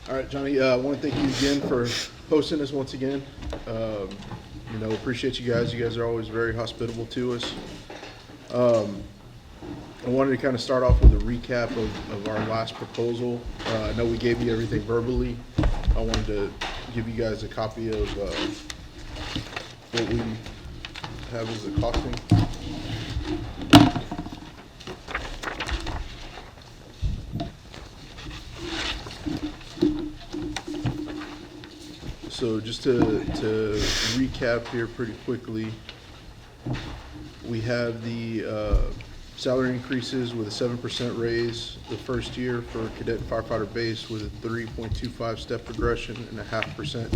All right, Johnny, I want to thank you again for hosting us once again. Appreciate you guys. You guys are always very hospitable to us. I wanted to kind of start off with a recap of our last proposal. I know we gave you everything verbally. I wanted to give you guys a copy of what we have as the costing. So just to recap here pretty quickly, we have the salary increases with a 7% raise the first year for cadet firefighter base with a 3.25 step progression and a 0.5%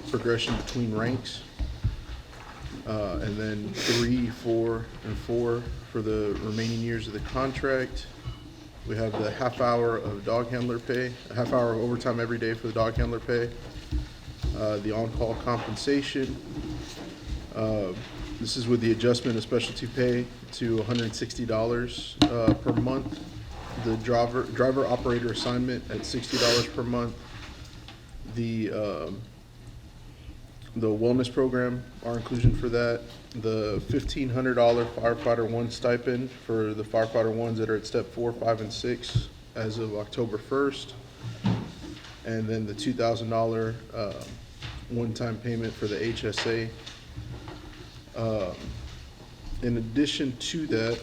progression between ranks. And then 3, 4, and 4 for the remaining years of the contract. We have the half hour of dog handler pay, a half hour of overtime every day for the dog handler pay. The on-call compensation. This is with the adjustment of specialty pay to $160 per month. The driver operator assignment at $60 per month. The wellness program, our inclusion for that. The $1,500 firefighter 1 stipend for the firefighter 1s that are at step 4, 5, and 6 as of October 1st. And then the $2,000 one-time payment for the HSA. In addition to that,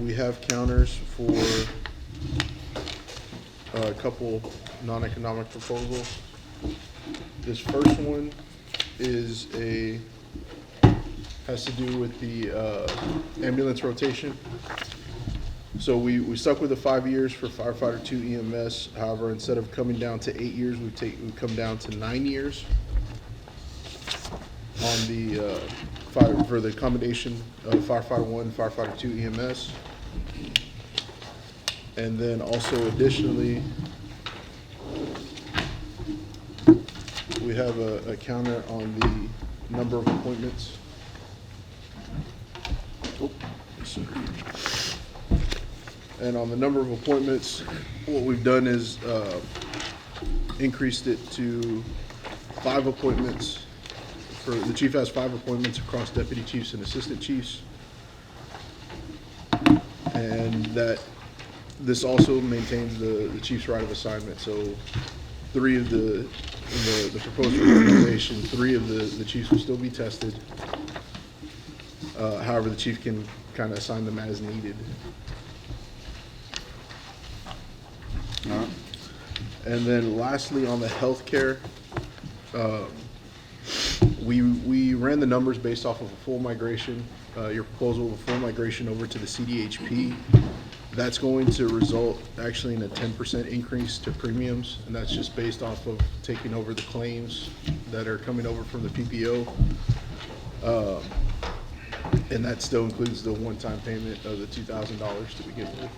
we have counters for a couple non-economic proposals. This first one has to do with the ambulance rotation. So we stuck with the 5 years for firefighter 2 EMS. However, instead of coming down to 8 years, we come down to 9 years on the for the accommodation of firefighter 1, firefighter 2 EMS. And then also additionally, we have a counter on the number of appointments. Oh, sorry. And on the number of appointments, what we've done is increased it to 5 appointments. The chief has 5 appointments across deputy chiefs and assistant chiefs. And that this also maintains the chief's right of assignment. So 3 of the proposed organization, 3 of the chiefs will still be tested. However, the chief can kind of assign them as needed. And then lastly, on the healthcare, we ran the numbers based off of a full migration, your proposal of a full migration over to the CDHP. That's going to result actually in a 10% increase to premiums, and that's just based off of taking over the claims that are coming over from the PPO. And that still includes the one-time payment of the $2,000 to begin with.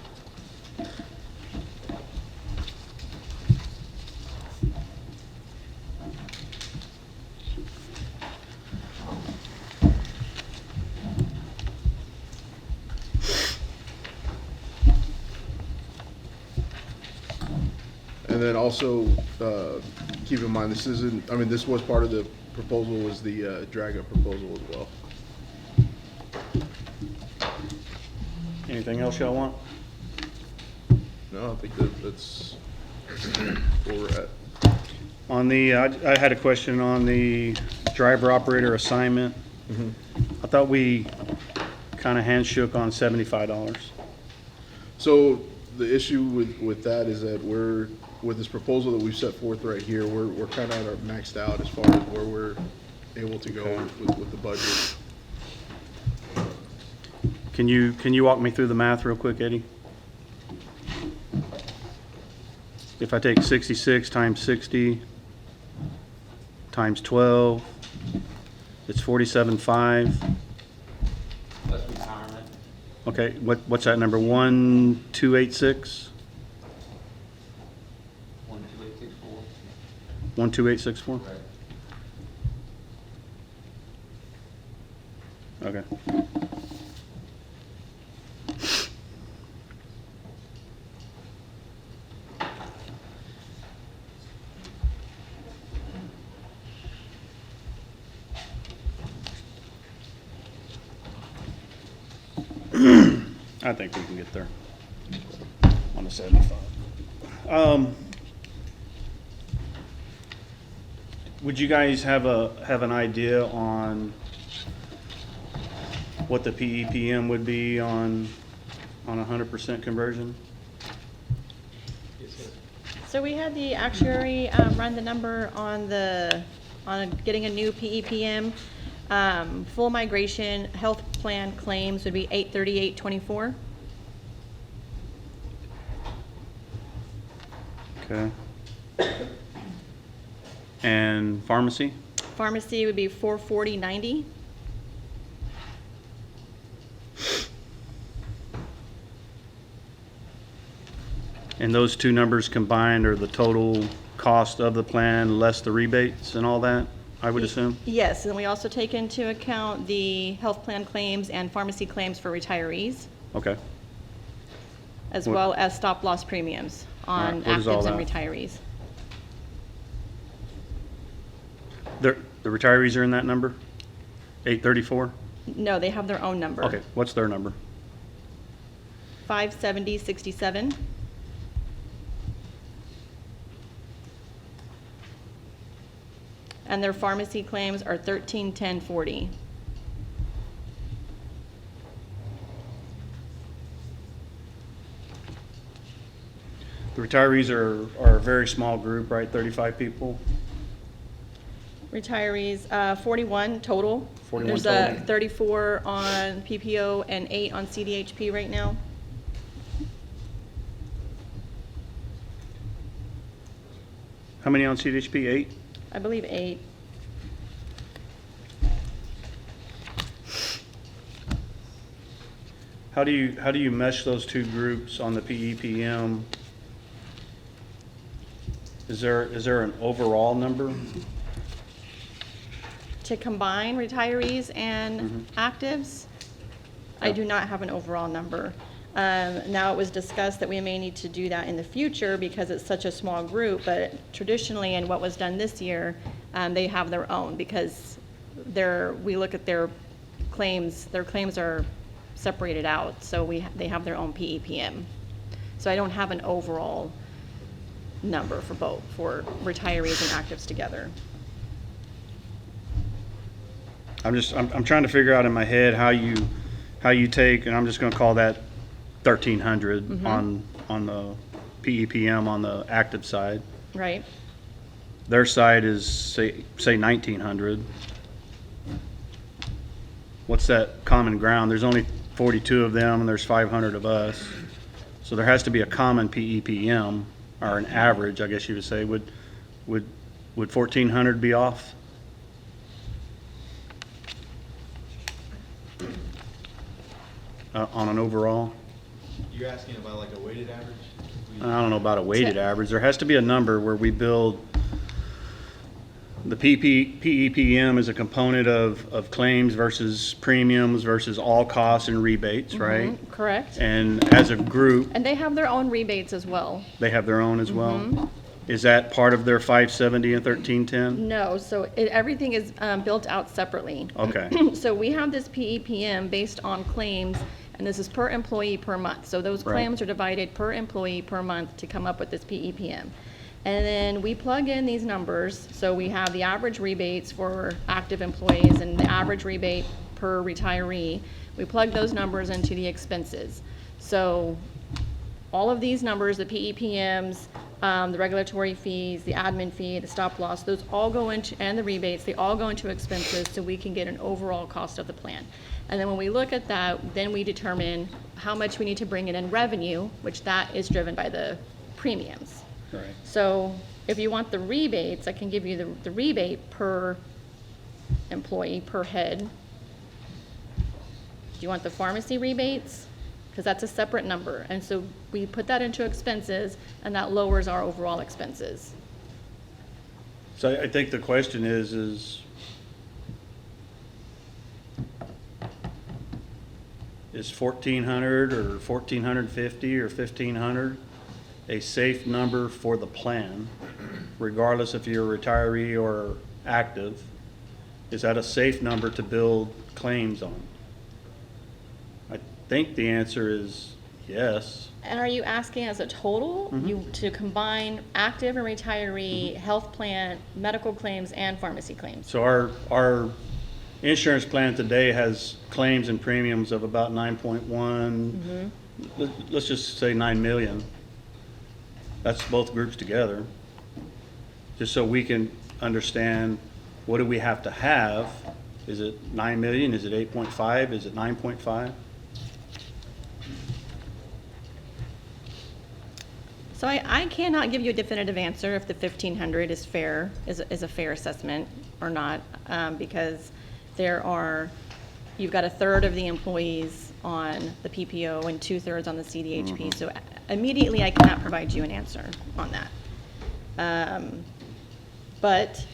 And then also keep in mind, this was part of the proposal, was the drag-up proposal as well. Anything else y'all want? No, I think that's where we're at. On the, I had a question on the driver operator assignment. Mm-hmm. I thought we kind of handshook on $75. So the issue with that is that with this proposal that we've set forth right here, we're kind of maxed out as far as where we're able to go with the budget. Can you walk me through the math real quick, Eddie? If I take 66 times 60 times 12, it's 47.5. Plus retirement. Okay, what's that number? 1286? 12864. 12864? Right. Okay. I think we can get there on the 75. Would you guys have an idea on what the PEPM would be on 100% conversion? So we had the actuary run the number on getting a new PEPM. Full migration health plan claims would be $838.24. Okay. And pharmacy? Pharmacy would be $440.90. And those two numbers combined are the total cost of the plan less the rebates and all that, I would assume? Yes, and we also take into account the health plan claims and pharmacy claims for retirees, Okay. as What- well as stop loss premiums on Alright, what is all actives and that? retirees. The retirees are in that number? 834? No, they have their own number. Okay, what's their number? 570.67. And their pharmacy claims are 1310.40. The retirees are a very small group, right? 35 people? Retirees, 41 total. 41 There's total. 34 on PPO and 8 on CDHP right now. How many on CDHP? 8? I believe 8. How do you mesh those two groups on the PEPM? Is there an overall number? To combine retirees and actives, I Yeah. do not have an overall number. Now, it was discussed that we may need to do that in the future because it's such a small group, but traditionally, and what was done this year, they have their own because we look at their claims are separated out, so they have their own PEPM. So I don't have an overall number for both, for retirees and actives together. I'm trying to figure out in my head how you take, and I'm just gonna call that 1,300 on the PEPM on the active side. Right? Their side is say 1,900. What's that common ground? There's only 42 of them and there's 500 of us. So there has to be a common PEPM or an average, I guess you would say. Would 1,400 be off? On an overall? You're asking about like a weighted average? I don't know about a weighted average. There has to be a number where we build, the PEPM is a component of claims versus premiums versus all costs and rebates, right? Correct. And as a group, And they have their own rebates as well. they have their own as well? Is that part of their 570 and 1310? No, so everything is built out separately. Okay, So we have this PEPM based on claims, and this is per employee per month. So those Right. claims are divided per employee per month to come up with this PEPM. And then we plug in these numbers, so we have the average rebates for active employees and the average rebate per retiree. We plug those numbers into the expenses. So all of these numbers, the PEPMs, the regulatory fees, the admin fee, the stop loss, those all go into, and the rebates, they all go into expenses so we can get an overall cost of the plan. And then when we look at that, then we determine how much we need to bring in revenue, which that is driven by the premiums. right. So if you want the rebates, I can give you the rebate per employee, per head. Do you want the pharmacy rebates? Because that's a separate number. And so we put that into expenses, and that lowers our overall expenses. So I think the question is is 1,400 or 1,450 or 1,500 a safe number for the plan, regardless if you're a retiree or active? Is that a safe number to build claims on? think the answer is yes. And are you asking as a total, you to combine active and retiree, health plan, medical claims, and pharmacy claims? So our insurance plan today has claims and premiums of about 9.1, let's just say 9 million. That's both groups together. Just so we can understand, what do we have to have? Is it 9 million? Is it 8.5? Is it 9.5? So I cannot give you a definitive answer if the 1,500 is fair, is a fair assessment or not, because you've got a third of the employees on the PPO and 2/3 on the CDHP. So immediately I cannot provide you an answer on that. But,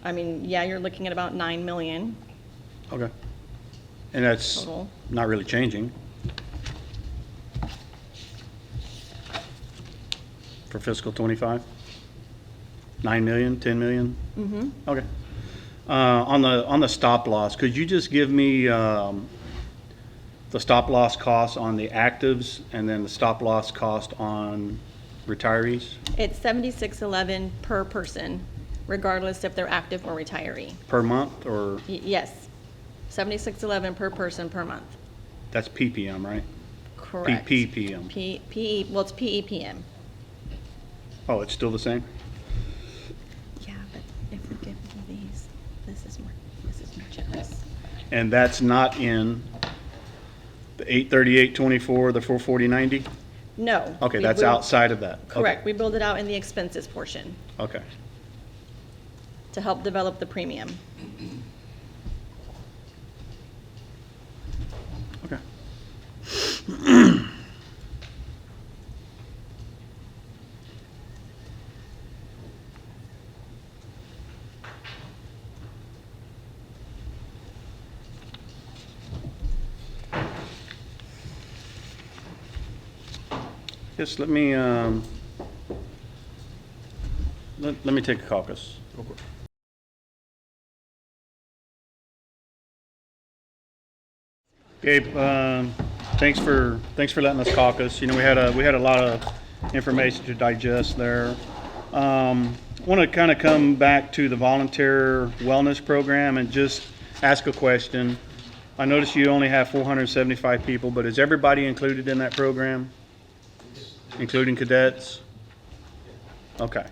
I mean, yeah, you're looking at about 9 million Okay. And that's total. not really changing for fiscal '25? 9 million, 10 million? Mm-hmm. Okay. On the stop loss, could you just give me the stop loss costs on the actives and then the stop loss cost on retirees It's $76.11 per person, regardless if they're active or retiree. per month, or Yes, $76.11 per person per month. that's PPM, right? Correct. PPM. Well, it's PEPM. Oh, it's still the same? Yeah, but if we give you these, this is more generous. And that's not in the 838.24, the 440.90? No. Okay, we that's build- outside of that. Okay. Correct. We build it out in the expenses portion Okay. to help develop the premium. Okay. Yes, let me take a caucus. Gabe, thanks for letting us caucus. You know, we had a lot of information to digest there. Want to kind of come back to the volunteer wellness program and just ask a question. I noticed you only have 475 people, but is everybody included in that program, including cadets? Okay.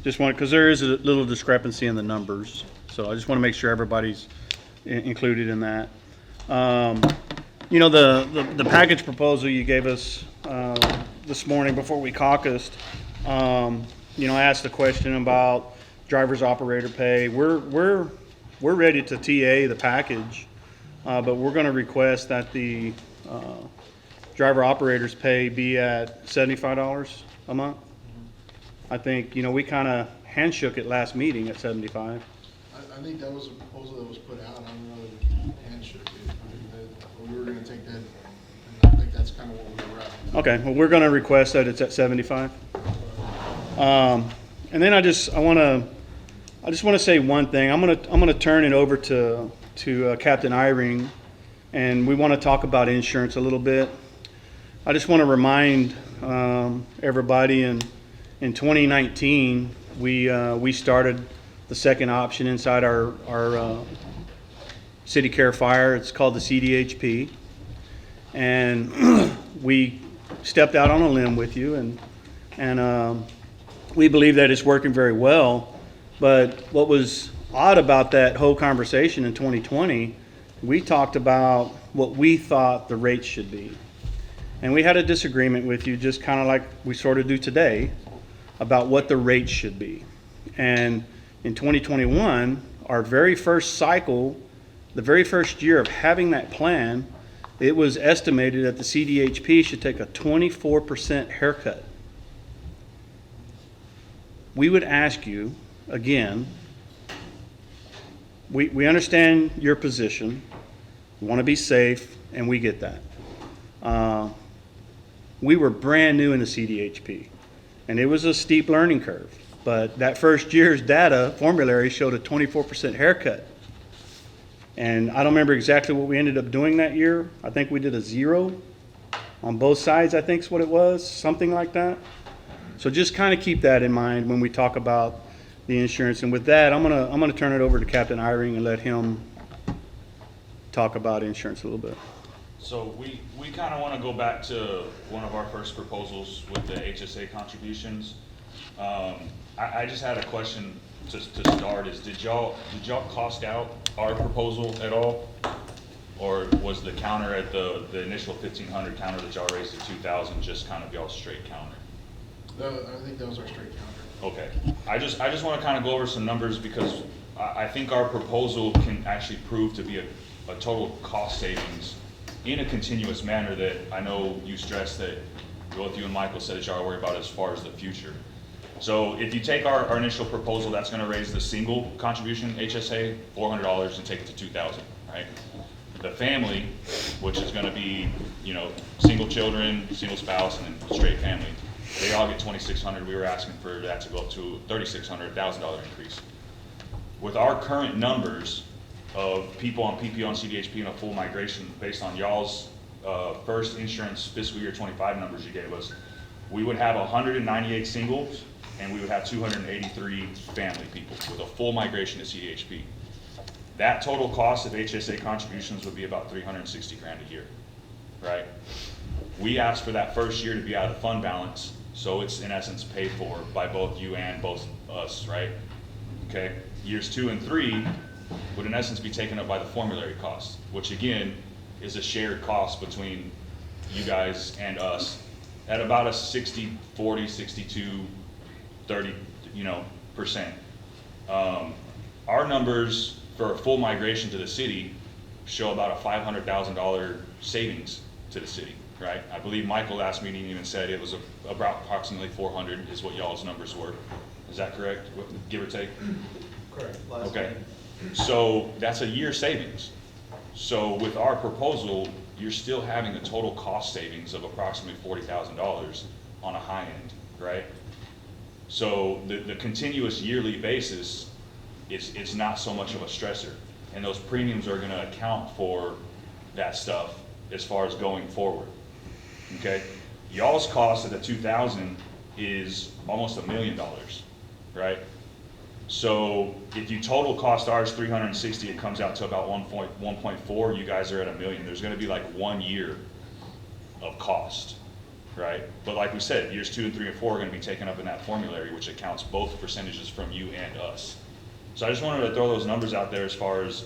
Just want, because there is a little discrepancy in the numbers, so I just want to make sure everybody's included in that. You know, the package proposal you gave us this morning before we caucused, you know, I asked the question about driver's operator pay. We're ready to TA the package, but we're going to request that the driver operator's pay be at $75 a month. I think, you know, we kind of handshook it last meeting at 75. I think that was a proposal that was put out. I don't know that we handshake it. I think that we were gonna take that, and I think that's kind of what we were at. Okay, well, we're going to request that it's at 75. And then I just want to say one thing. I'm going to turn it over to Captain Eyring, and we want to talk about insurance a little bit. I just want to remind everybody in 2019 we started the second option inside our City Care Fire. It's called the CDHP, and we stepped out on a limb with you, and we believe that it's working very well. But what was odd about that whole conversation in 2020, we talked about what we thought the rates should be. And we had a disagreement with you, just kind of like we sort of do today, about what the rates should be. And in 2021, our very first cycle, the very first year of having that plan, it was estimated that the CDHP should take a 24% haircut. We would ask you, again, we understand your position, we want to be safe, and we get that. We were brand new in the CDHP, and it was a steep learning curve. But that first year's data formulary showed a 24% haircut. And I don't remember exactly what we ended up doing that year. I think we did a 0 on both sides, I think is what it was, something like that. So just kind of keep that in mind when we talk about the insurance. And with that, I'm gonna turn it over to Captain Iring and let him talk about insurance a little bit. So we kind of want to go back to one of our first proposals with the HSA contributions. I just had a question to start is, did y'all cost out our proposal at all? Or was the counter at the initial 1,500 counter that y'all raised to 2,000 just kind of y'all straight counter? I think that was our straight counter. Okay, I just want to kind of go over some numbers because I think our proposal can actually prove to be a total cost savings in a continuous manner that I know you stressed that both you and Michael said that y'all are worried about as far as the future. So if you take our initial proposal, that's going to raise the single contribution HSA $400 and take it to 2,000, right? The family, which is going to be, single children, single spouse, and then straight family, they all get $2,600. We were asking for that to go up to $3,600, $1,000 increase. With our current numbers of people on PPO and CDHP and a full migration based on y'all's first insurance fiscal year 25 numbers you gave us, we would have 198 singles and we would have 283 family people with a full migration to CDHP. That total cost of HSA contributions would be about $360 grand a year, right? We asked for that first year to be out of the fund balance, so it's in essence paid for by both you and both us, right? Okay, years 2 and 3 would in essence be taken up by the formulary cost, which again is a shared cost between you guys and us at about a 60-40, 62-30, percent. Our numbers for a full migration to the city show about a $500,000 savings to the city, right? I believe Michael last meeting even said it was about approximately 400 is what y'all's numbers were. Is that correct, give or take? Correct. Okay, so that's a year savings. So with our proposal, you're still having a total cost savings of approximately $40,000 on a high end, right? So the continuous yearly basis, it's not so much of a stressor. And those premiums are gonna account for that stuff as far as going forward, okay? Y'all's cost at the 2,000 is almost $1 million, right? So if you total cost ours 360, it comes out to about 1.4. You guys are at $1 million. There's going to be like 1 year of cost, right? But like we said, years 2 and 3 and 4 are going to be taken up in that formulary, which accounts both percentages from you and us. So I just wanted to throw those numbers out there as far as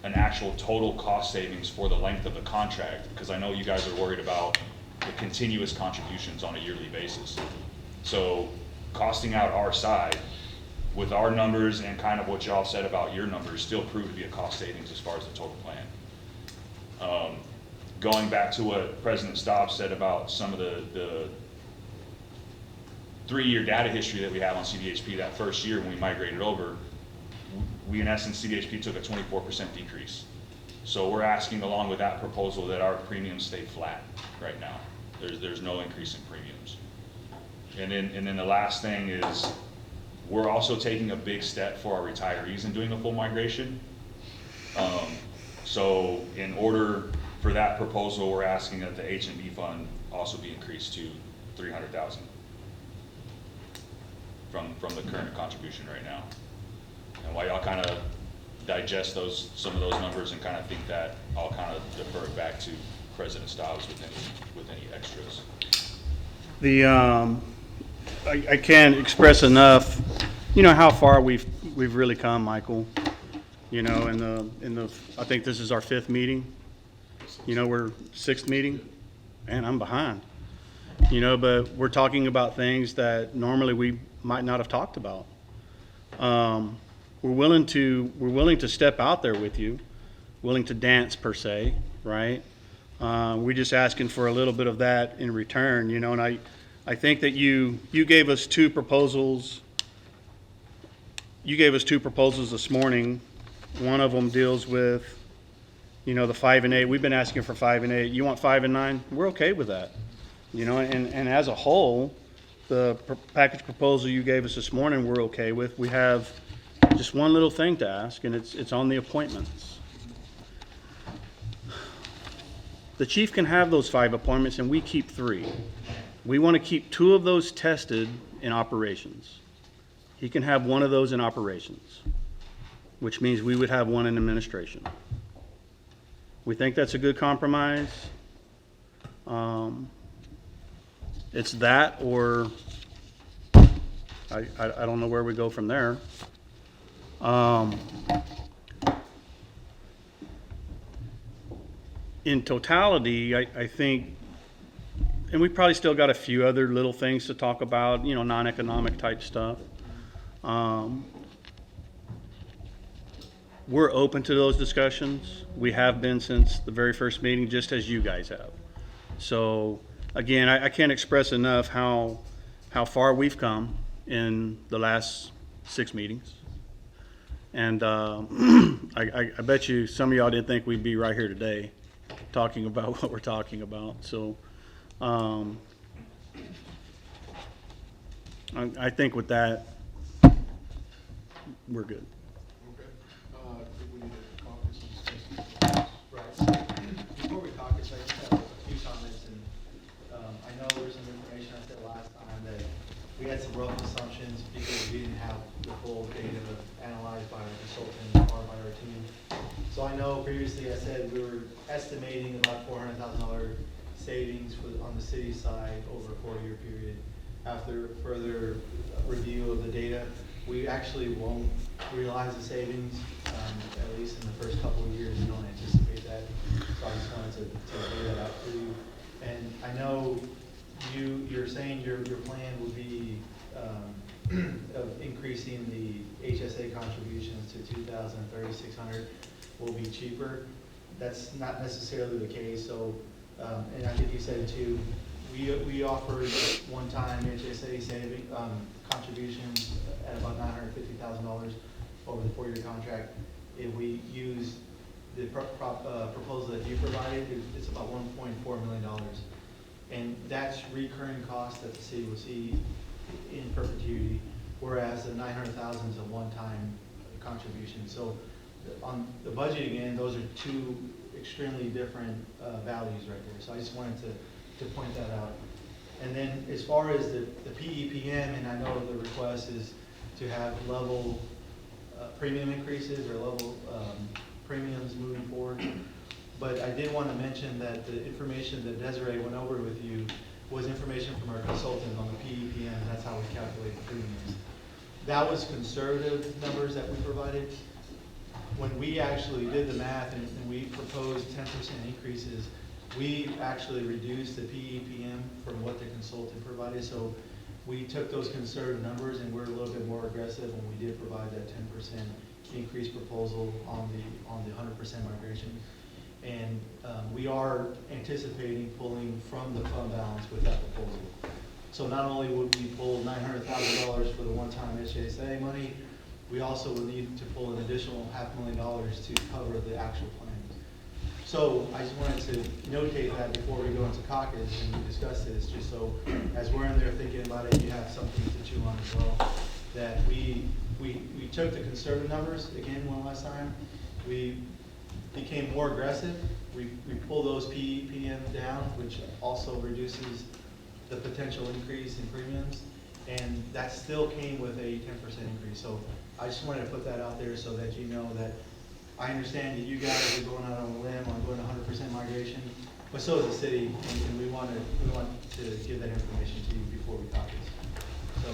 an actual total cost savings for the length of the contract, because I know you guys are worried about the continuous contributions on a yearly basis. So costing out our side with our numbers and kind of what y'all said about your numbers still proved to be a cost savings as far as the total plan. Going back to what President Staub said about some of the 3-year data history that we have on CDHP that first year when we migrated over, we in essence, CDHP took a 24% decrease. So we're asking along with that proposal that our premiums stay flat right now. There's no increase in premiums. And then the last thing is, we're also taking a big step for our retirees in doing a full migration. So in order for that proposal, we're asking that the H&B fund also be increased to $300,000 from the current contribution right now. And while y'all kind of digest some of those numbers and kind of think that, I'll kind of defer it back to President Stiles with any extras. I can't express enough, how far we've really come, Michael. In the I think this is our 5th meeting. We're 6th meeting, and I'm behind. But we're talking about things that normally we might not have talked about. We're willing to step out there with you, willing to dance per se, right? We're just asking for a little bit of that in return, and I think that you gave us 2 proposals. You gave us 2 proposals this morning. One of them deals with, the 5 and 8. We've been asking for 5 and 8. You want 5 and 9? We're okay with that. And as a whole, the package proposal you gave us this morning, we're okay with. We have just one little thing to ask, and it's on the appointments. The chief can have those 5 appointments and we keep 3. We want to keep 2 of those tested in operations. He can have 1 of those in operations, which means we would have 1 in administration. We think that's a good compromise. It's that, or I don't know where we go from there. In totality, I think, and we probably still got a few other little things to talk about, you know, non-economic type stuff. We're open to those discussions. We have been since the very first meeting, just as you guys have. So again, I can't express enough how far we've come in the last 6 meetings. And I bet you some of y'all didn't think we'd be right here today talking about what we're talking about. So I think with that, we're good. Okay. Do we need to caucus and discuss? Right, so before we caucus, I just have a few comments, and I know there's some information I said last time that we had some rough assumptions because we didn't have the full data analyzed by our consultant or by our team. So I know previously I said we were estimating about $400,000 savings on the city side over a 4-year period. After further review of the data, we actually won't realize the savings, at least in the first couple of years. We don't anticipate that. So I just wanted to lay that out for you. And I know you're saying your plan would be of increasing the HSA contributions to $2,000, $3,600 will be cheaper. That's not necessarily the case. So, and I think you said too, we offered one-time HSA saving contributions at about $950,000 over the 4-year contract. If we use the proposal that you provided, it's about $1.4 million. And that's recurring costs that the city will see in perpetuity, whereas the $900,000 is a one-time contribution. So on the budgeting end, those are 2 extremely different values right there. So I just wanted to point that out. And then as far as the PEPM, and I know the request is to have level premium increases or level premiums moving forward. But I did want to mention that the information that Desiree went over with you was information from our consultant on the PEPM, and that's how we calculate the premiums. That was conservative numbers that we provided. When we actually did the math and we proposed 10% increases, we actually reduced the PEPM from what the consultant provided. So we took those conservative numbers and we're a little bit more aggressive when we did provide that 10% increase proposal on the 100% migration. And we are anticipating pulling from the fund balance with that proposal. So not only would we pull $900,000 for the one-time HSA money, we also would need to pull an additional $500,000 to cover the actual plan. So I just wanted to notate that before we go into caucus and we discuss this, just so as we're in there thinking about it, you have something to chew on as well. That we took the conservative numbers again one last time. We became more aggressive. We pull those PEPM down, which also reduces the potential increase in premiums, and that still came with a 10% increase. So I just wanted to put that out there so that you know that I understand that you guys are going out on a limb on going 100% migration, but so is the city, and we want to give that information to you before we caucus. So.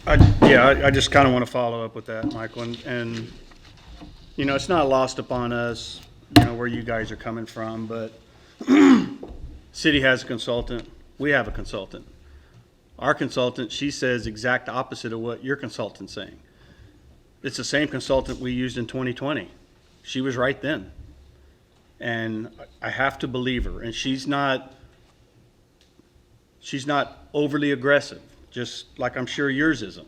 I just kind of want to follow up with that, Michael, and you know, it's not lost upon us, you know, where you guys are coming from, but city has a consultant, we have a consultant. Our consultant, she says exact opposite of what your consultant's saying. It's the same consultant we used in 2020. She was right then. And I have to believe her. And she's not overly aggressive, just like I'm sure yours isn't.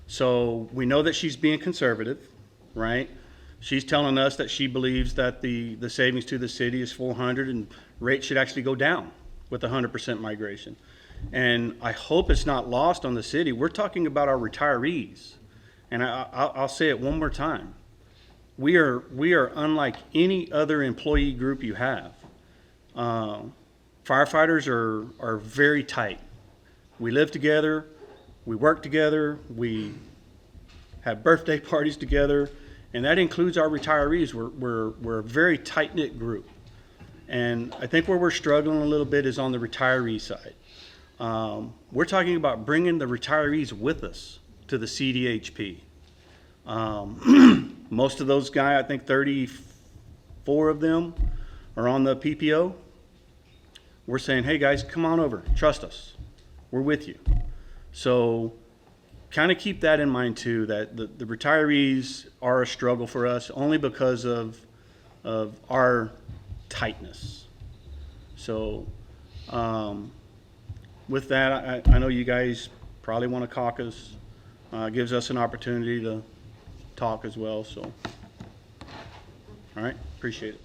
So we know that she's being conservative, right? She's telling us that she believes that the savings to the city is $400 and rates should actually go down with 100% migration. And I hope it's not lost on the city. We're talking about our retirees. And I'll say it one more time. We are unlike any other employee group you have. Firefighters are very tight. We live together, we work together, we have birthday parties together, and that includes our retirees. We're a very tight-knit group. And I think where we're struggling a little bit is on the retiree side. We're talking about bringing the retirees with us to the CDHP. Most of those guys, I think 34 of them are on the PPO. We're saying, hey guys, come on over, trust us, we're with you. So kind of keep that in mind too, that the retirees are a struggle for us only because of our tightness. So with that, I know you guys probably want to caucus. Gives us an opportunity to talk as well. So, all right, appreciate it.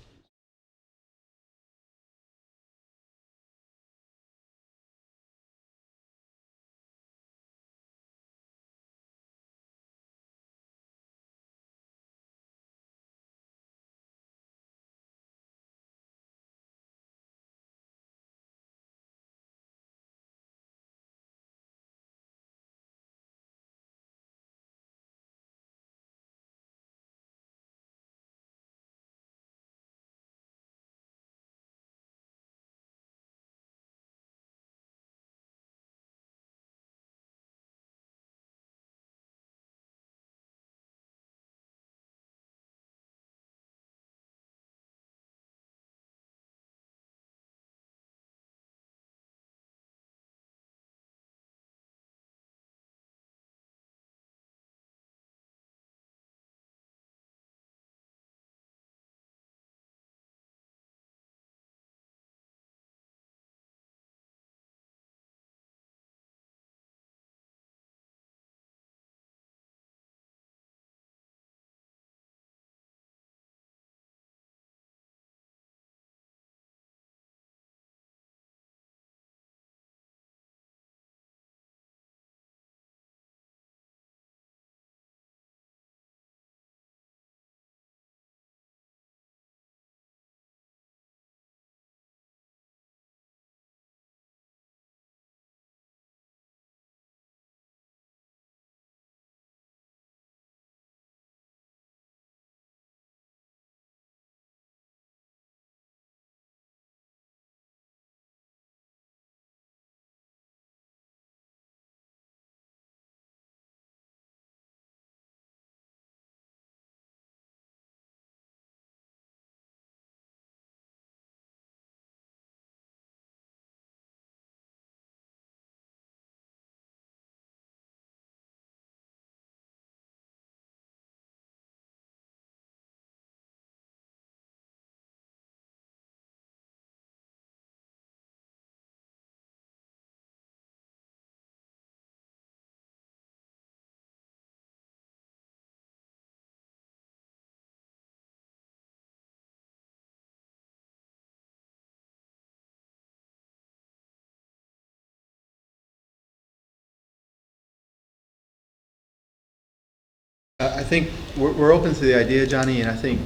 I think we're open to the idea, Johnny, and I think,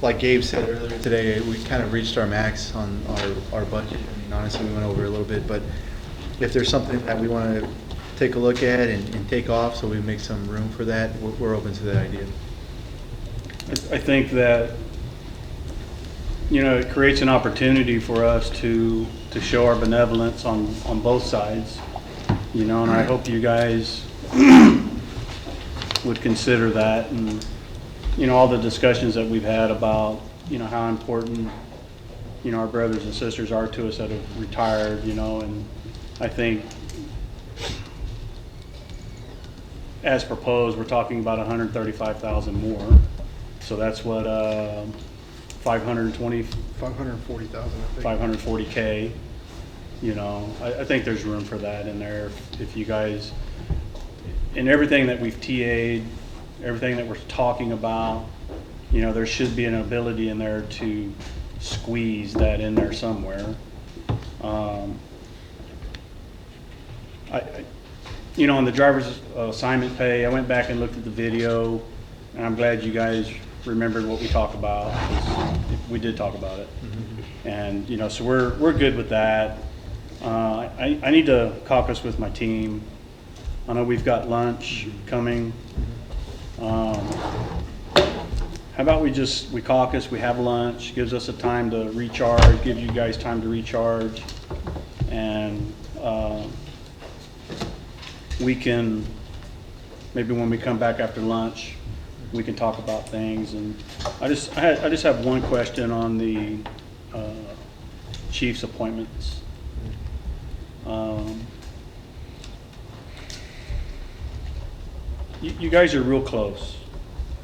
like Gabe said earlier today, we kind of reached our max on our budget. I mean, honestly, we went over a little bit, but if there's something that we want to take a look at and take off so we make some room for that, we're open to that idea. I think that, you know, it creates an opportunity for us to show our benevolence on both sides, you know, and I hope you guys would consider that. And, you know, all the discussions that we've had about, you know, how important, you know, our brothers and sisters are to us that have retired, you know, and I think as proposed, we're talking about 135,000 more. So that's what, 540,000, I think. 540K, you know, I think there's room for that in there if you guys, and everything that we've TA'd, everything that we're talking about, you know, there should be an ability in there to squeeze that in there somewhere. You know, on the driver's assignment pay, I went back and looked at the video, and I'm glad you guys remembered what we talked about, 'cause we did talk about it. And, you know, so we're good with that. I need to caucus with my team. I know we've got lunch coming. How about we caucus, we have lunch, gives us a time to recharge, give you guys time to recharge. And we can, maybe when we come back after lunch, we can talk about things. And I just have one question on the chief's appointments. You guys are real close.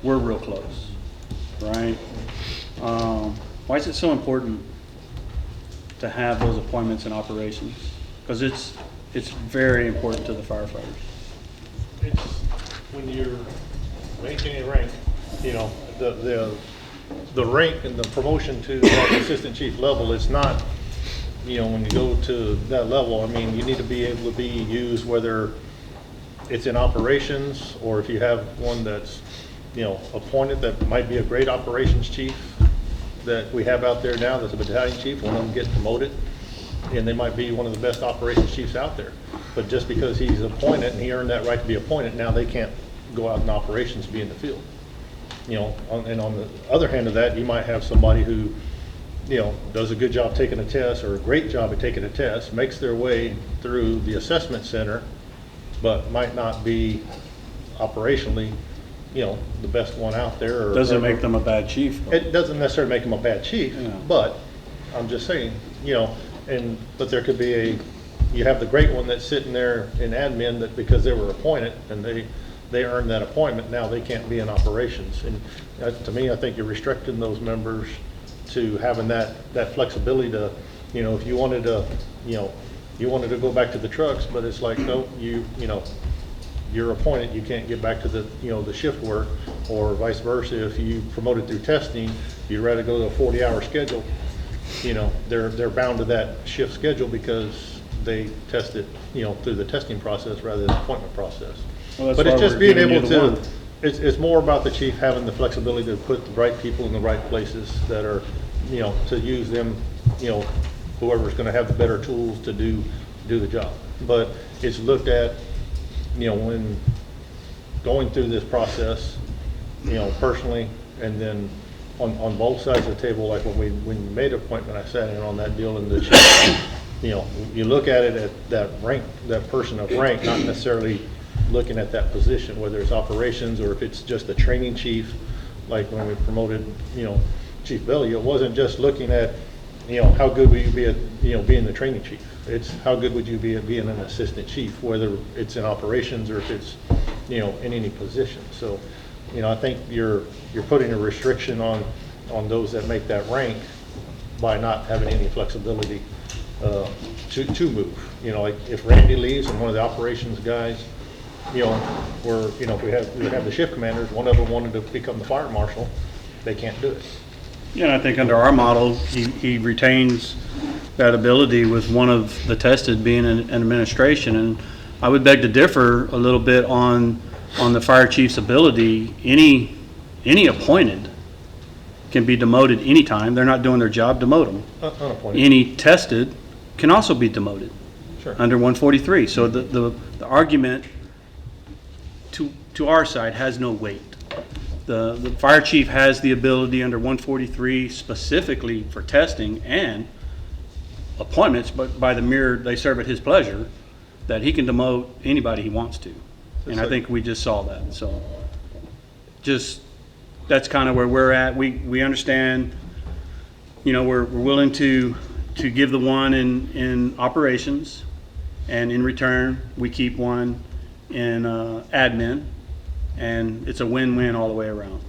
We're real close, right? Why is it so important to have those appointments in operations? Because it's very important to the firefighters. It's, when you're maintaining rank, you know, the rank and the promotion to that assistant chief level, it's not, you know, when you go to that level, I mean, you need to be able to be used, whether it's in operations, or if you have one that's, you know, appointed that might be a great operations chief that we have out there now, that's a battalion chief, one of them gets promoted, and they might be one of the best operations chiefs out there. But just because he's appointed and he earned that right to be appointed, now they can't go out in operations, be in the field. You know, and on the other hand of that, you might have somebody who, you know, does a good job taking a test, or a great job at taking a test, makes their way through the assessment center, but might not be operationally, you know, the best one out there. Or Doesn't make them a bad chief. It doesn't necessarily make them a bad chief, Yeah. but I'm just saying, you know, but there could be you have the great one that's sitting there in admin that because they were appointed and they earned that appointment, now they can't be in operations. And to me, I think you're restricting those members to having that flexibility to, you know, if you wanted to, you know, you wanted to go back to the trucks, but it's like, no, you know, you're appointed, you can't get back to the, you know, the shift work, or vice versa. If you promoted through testing, you'd rather go to a 40-hour schedule, you know, they're bound to that shift schedule because they tested, you know, through the testing process rather than the appointment process. Well, that's But why it's just we're being giving you able the to, one. it's more about the chief having the flexibility to put the right people in the right places that are, you know, to use them, you know, whoever's gonna have the better tools to do the job. But it's looked at, you know, when going through this process, you know, personally, and then on both sides of the table, like when we made an appointment, I sat in on that deal, and the chief, you know, you look at it at that rank, that person of rank, not necessarily looking at that position, whether it's operations or if it's just a training chief, like when we promoted, you know, Chief Belly, it wasn't just looking at, you know, how good would you be at, you know, being the training chief. It's how good would you be at being an assistant chief, whether it's in operations or if it's, you know, in any position. So, you know, I think you're putting a restriction on those that make that rank by not having any flexibility to move. You know, like if Randy leaves and one of the operations guys, you know, if we have the shift commanders, one of them wanted to become the fire marshal, they can't do it. Yeah, and I think under our model, he retains that ability with one of the tested being an administration. And I would beg to differ a little bit on the fire chief's ability. Any appointed can be demoted anytime. They're not doing their job, demote them. Unappointed. Any tested can also be demoted. Sure. Under 143. So the argument to our side has no weight. The fire chief has the ability under 143 specifically for testing and appointments, but by the mere they serve at his pleasure, that he can demote anybody he wants to. And I think we just saw that. So just, that's kind of where we're at. We understand, you know, we're willing to give the one in operations, and in return, we keep one in admin, and it's a win-win all the way around.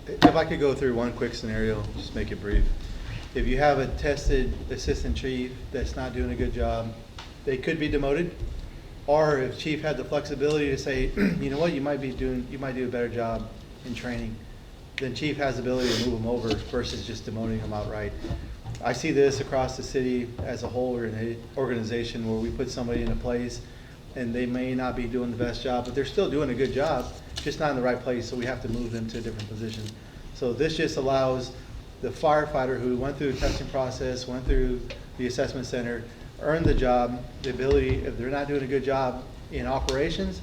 If I could go through one quick scenario, just make it brief. If you have a tested assistant chief that's not doing a good job, they could be demoted. Or if chief had the flexibility to say, you know what, you might do a better job in training, then chief has the ability to move them over versus just demoting them outright. I see this across the city as a whole, or in an organization where we put somebody in a place and they may not be doing the best job, but they're still doing a good job. just not in the right place, so we have to move them to a different position. So this just allows the firefighter who went through the testing process, went through the assessment center, earned the job, the ability, if they're not doing a good job in operations,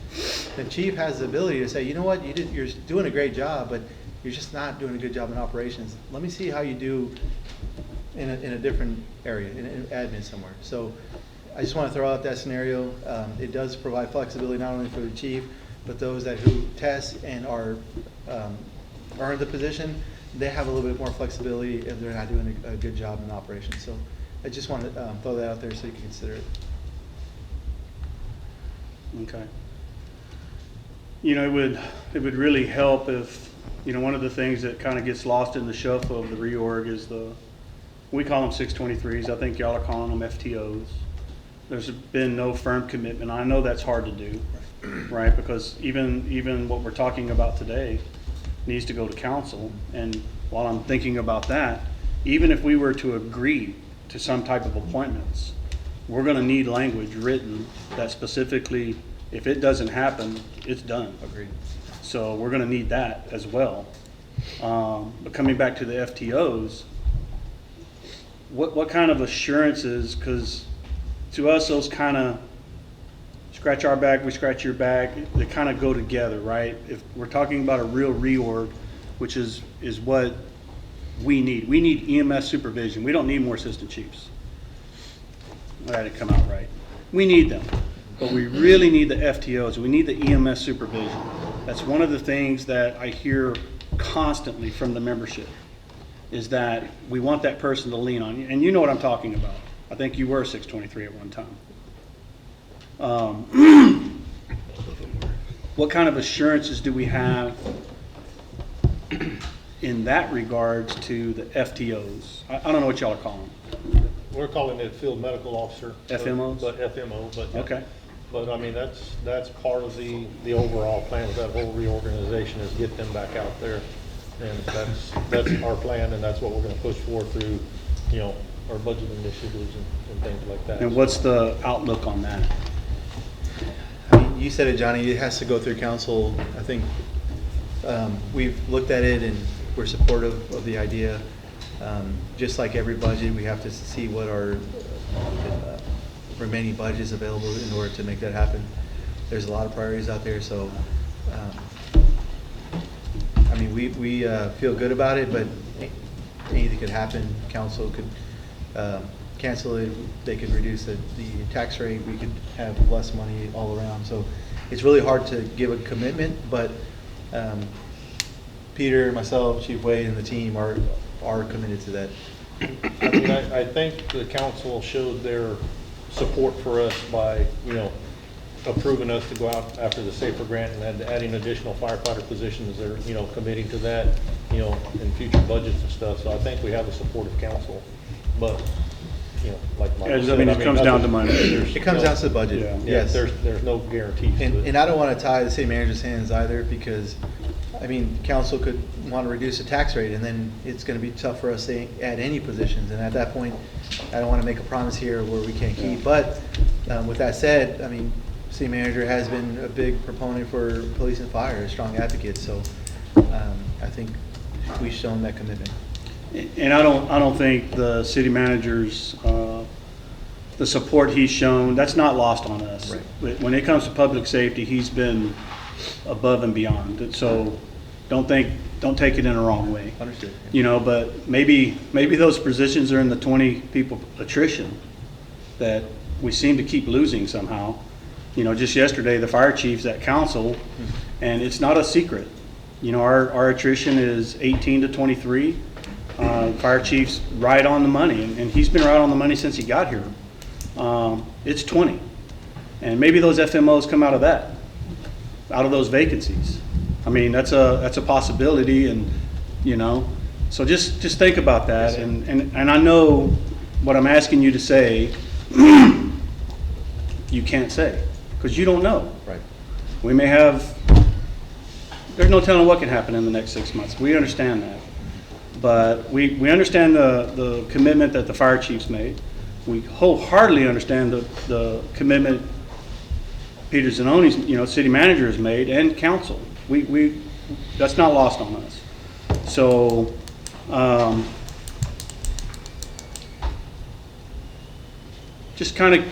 the chief has the ability to say, you know what, you're doing a great job, but you're just not doing a good job in operations. Let me see how you do in a different area, in admin somewhere. So I just want to throw out that scenario. It does provide flexibility not only for the chief, but those who test and are earn the position, they have a little bit more flexibility if they're not doing a good job in operations. So I just want to throw that out there so you can consider it. Okay. You know, it would really help if, you know, one of the things that kind of gets lost in the shuffle of the reorg is we call them 623s. I think y'all are calling them FTOs. There's been no firm commitment. I know that's hard to do, right? Because even what we're talking about today needs to go to council. And while I'm thinking about that, even if we were to agree to some type of appointments, we're going to need language written that specifically, if it doesn't happen, it's done. Agreed. So we're going to need that as well. But coming back to the FTOs, what kind of assurances, because to us those kind of scratch our back, we scratch your back, they kind of go together, right? If we're talking about a real reorg, which is what we need EMS supervision. We don't need more assistant chiefs. That didn't come out right. We need them, but we really need the FTOs. We need the EMS supervision. That's one of the things that I hear constantly from the membership, is that we want that person to lean on. And you know what I'm talking about. I think you were 623 at one time. What kind of assurances do we have in that regards to the FTOs? I don't know what y'all are calling them. We're calling it field medical officer. FMOs? But FMO, but. Okay. But I mean, that's part of the overall plan with that whole reorganization, is get them back out there. And that's our plan, and that's what we're gonna push for through, you know, our budget initiatives and things like that. And what's the outlook on that? I mean, you said it, Johnny, it has to go through council. I think we've looked at it and we're supportive of the idea. Just like every budget, we have to see what our remaining budget is available in order to make that happen. There's a lot of priorities out there, so I mean, we feel good about it, but anything could happen. Council could cancel it, they could reduce the tax rate, we could have less money all around. So it's really hard to give a commitment, but Peter, myself, Chief Wade, and the team are committed to that. I mean, I think the council showed their support for us by, you know, approving us to go out after the SAFER grant and adding additional firefighter positions. They're, you know, committing to that, you know, in future budgets and stuff. So I think we have a supportive council. But, you know, like Mike said, I mean, it comes down to money. It comes down to the budget. Yeah. Yes. There's no guarantees to it. And I don't want to tie the city manager's hands either, because, I mean, council could want to reduce the tax rate, and then it's going to be tough for us to add any positions. And at that point, I don't want to make a promise here where we can't keep. But with that said, I mean, city manager has been a big proponent for police and fire, a strong advocate. So I think we've shown that commitment. And I don't think the city manager's the support he's shown, that's not lost on us. Right. When it comes to public safety, he's been above and beyond. And so don't take it in the wrong way. Understood. You know, but maybe those positions are in the 20 people attrition that we seem to keep losing somehow. You know, just yesterday, the fire chief's at council, and it's not a secret. You know, our attrition is 18 to 23. Fire chief's right on the money, and he's been right on the money since he got here. It's 20. And maybe those FMOs come out of that, out of those vacancies. I mean, that's a possibility, and, you know, so just think about that. Yes, and I know what I'm asking you to say, you can't say, because you don't know. Right. We may have, there's no telling what can happen in the next 6 months. We understand that. But we understand the commitment that the fire chief's made. We wholeheartedly understand the commitment Peter Zanoni's, you know, city manager has made, and council. That's not lost on us. So, just kind of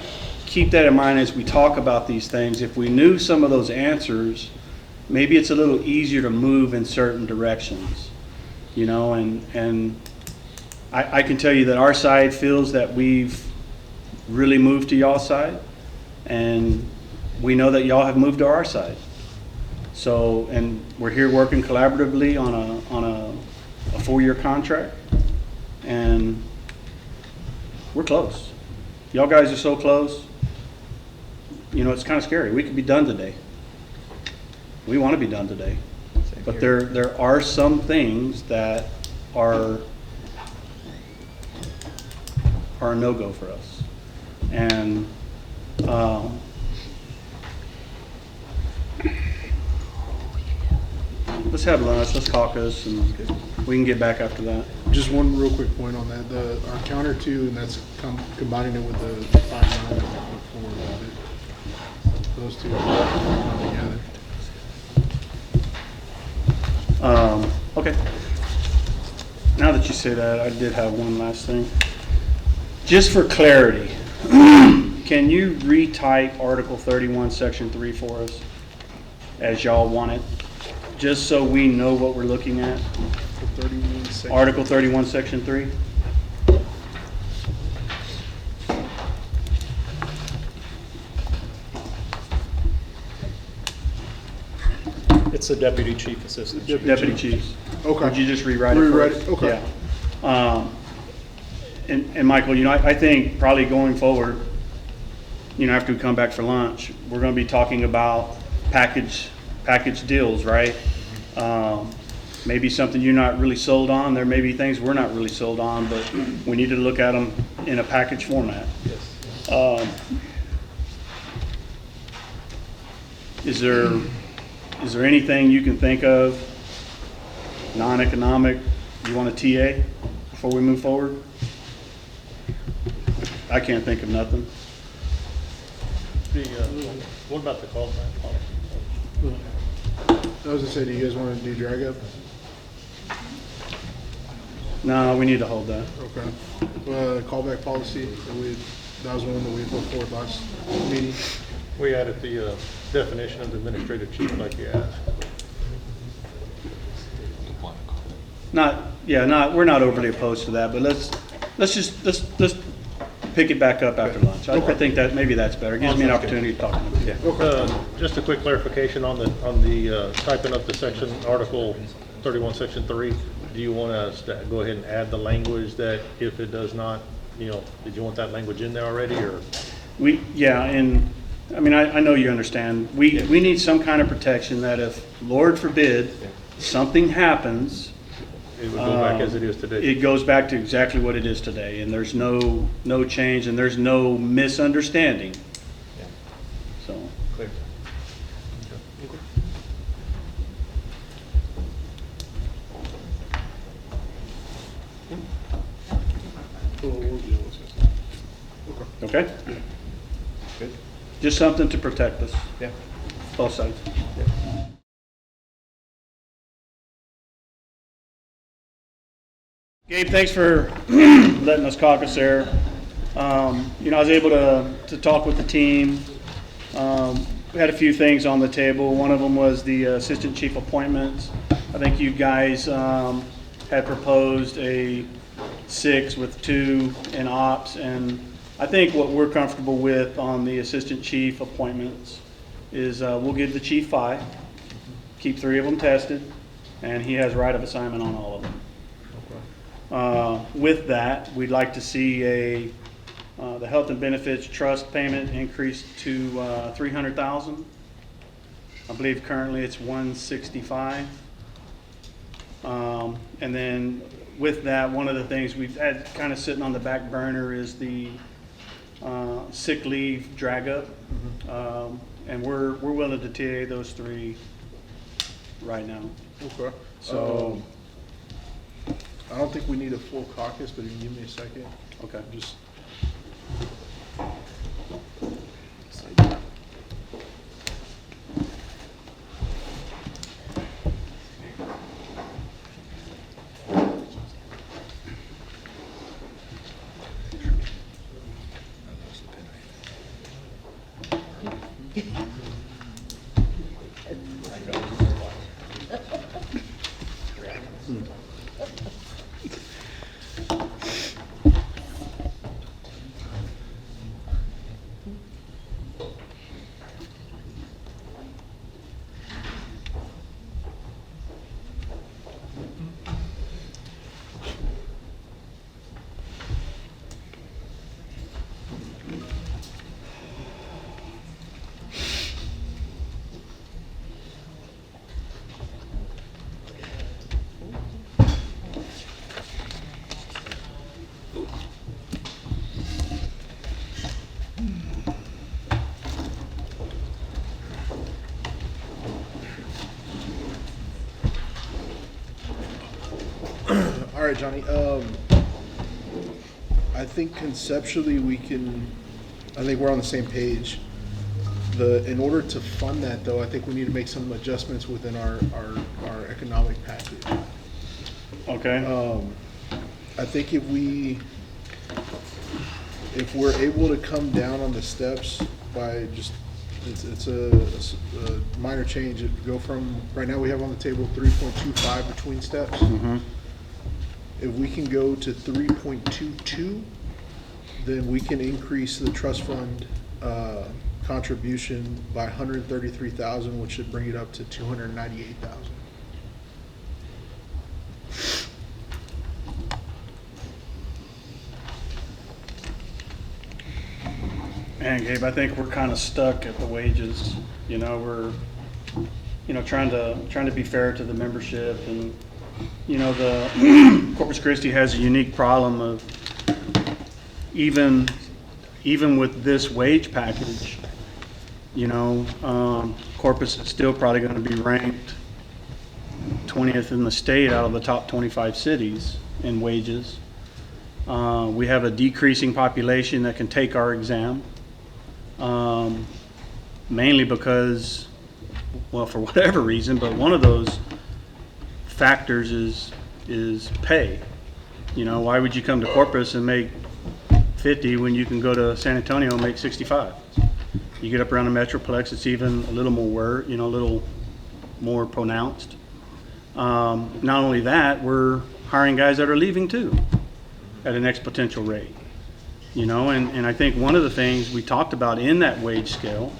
keep that in mind as we talk about these things. If we knew some of those answers, maybe it's a little easier to move in certain directions, you know, and I can tell you that our side feels that we've really moved to y'all's side, and we know that y'all have moved to our side. So, and we're here working collaboratively on a 4-year contract, and we're close. Y'all guys are so close. You know, it's kind of scary. We could be done today. We want to be done today. But there are some things that are a no-go for us. And let's have lunch, let's caucus, and we can get back after that. Just one real quick point on that, our counter two, and that's combining it with the 5.9 for those two come together. Okay. Now that you say that, I did have one last thing. Just for clarity, can you retype Article 31, Section 3 for us as y'all want it? Just so we know what we're looking at. Article 31, Section 3. It's the deputy chief assistant. Deputy chiefs. Okay. Would you just rewrite it for Rewrite us? it, okay. Yeah. And Michael, you know, I think probably going forward, you know, after we come back for lunch, we're going to be talking about package deals, right? Maybe something you're not really sold on. There may be things we're not really sold on, but we need to look at them in a package format. Yes. Is there anything you can think of, non-economic, you want a TA before we move forward? I can't think of nothing. What about the callback policy? I was gonna say, do you guys want to do drag up? No, we need to hold that. Okay. Callback policy, that was one that we put forward last meeting. We added the definition of administrative chief like you asked. We're not overly opposed to that, but let's pick it back up after lunch. I think that maybe that's better. Gives me an opportunity to talk to them. Okay. Just a quick clarification on the typing up the section, Article 31, Section 3. Do you want us to go ahead and add the language that if it does not, you know, did you want that language in there already, or? And I mean, I know you understand. We need some kind of protection that if, Lord forbid, something happens, It would go back as it is today. it goes back to exactly what it is today, and there's no change, and there's no misunderstanding. So, Clear. okay? Good. Just something to protect us, Yeah. both sides. Gabe, thanks for letting us caucus there. You know, I was able to talk with the team. We had a few things on the table. One of them was the assistant chief appointments. I think you guys had proposed a 6 with 2 in ops, and I think what we're comfortable with on the assistant chief appointments is we'll give the chief 5, keep 3 of them tested, and he has right of assignment on all of them. With that, we'd like to see the health and benefits trust payment increased to $300,000. I believe currently it's $165,000. And then with that, one of the things we've had kind of sitting on the back burner is the sick leave drag up. And we're willing to TA those 3 right now. Okay. So, I don't think we need a full caucus, but if you give me a second. okay. Just. All right, Johnny, I think conceptually I think we're on the same page. In order to fund that though, I think we need to make some adjustments within our economic package. Okay? I think if we're able to come down on the steps by just, it's a minor change. It go from, right now we have on the table 3.25 between steps. Mhm. If we can go to 3.22, then we can increase the trust fund contribution by 133,000, which should bring it up to 298,000. And Gabe, I think we're kind of stuck at the wages. You know, we're, trying to be fair to the membership, and, the Corpus Christi has a unique problem of even with this wage package, Corpus is still probably going to be ranked 20th in the state out of the top 25 cities in wages. We have a decreasing population that can take our exam. Mainly because, well, for whatever reason, but one of those factors is pay. Why would you come to Corpus and make 50 when you can go to San Antonio and make 65? You get up around the Metroplex, it's even a little more, a little more pronounced. Not only that, we're hiring guys that are leaving too at an exponential rate. And I think one of the things we talked about in that wage scale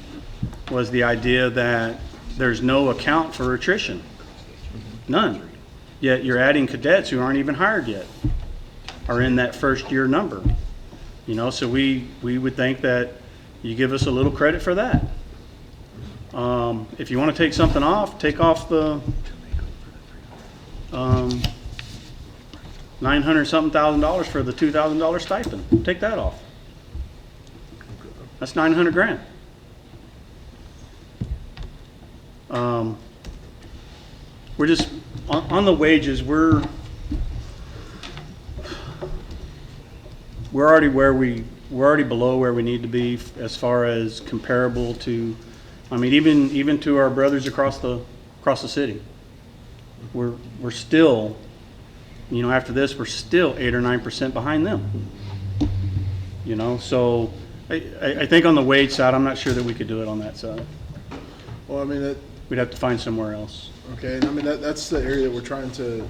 was the idea that there's no account for attrition. None. Yet you're adding cadets who aren't even hired yet, are in that first year number. So we would think that you give us a little credit for that. If you want to take something off, take off the $900-something for the $2,000 stipend. Take that off. That's $900,000. We're just on the wages. We're already we're already below where we need to be as far as comparable to. I mean, even to our brothers across the city. We're still. After this, we're still 8 or 9% behind them. So I think on the wage side, I'm not sure that we could do it on that side. Well, I mean, We'd have to find somewhere else. okay, and I mean, that's the area that we're trying to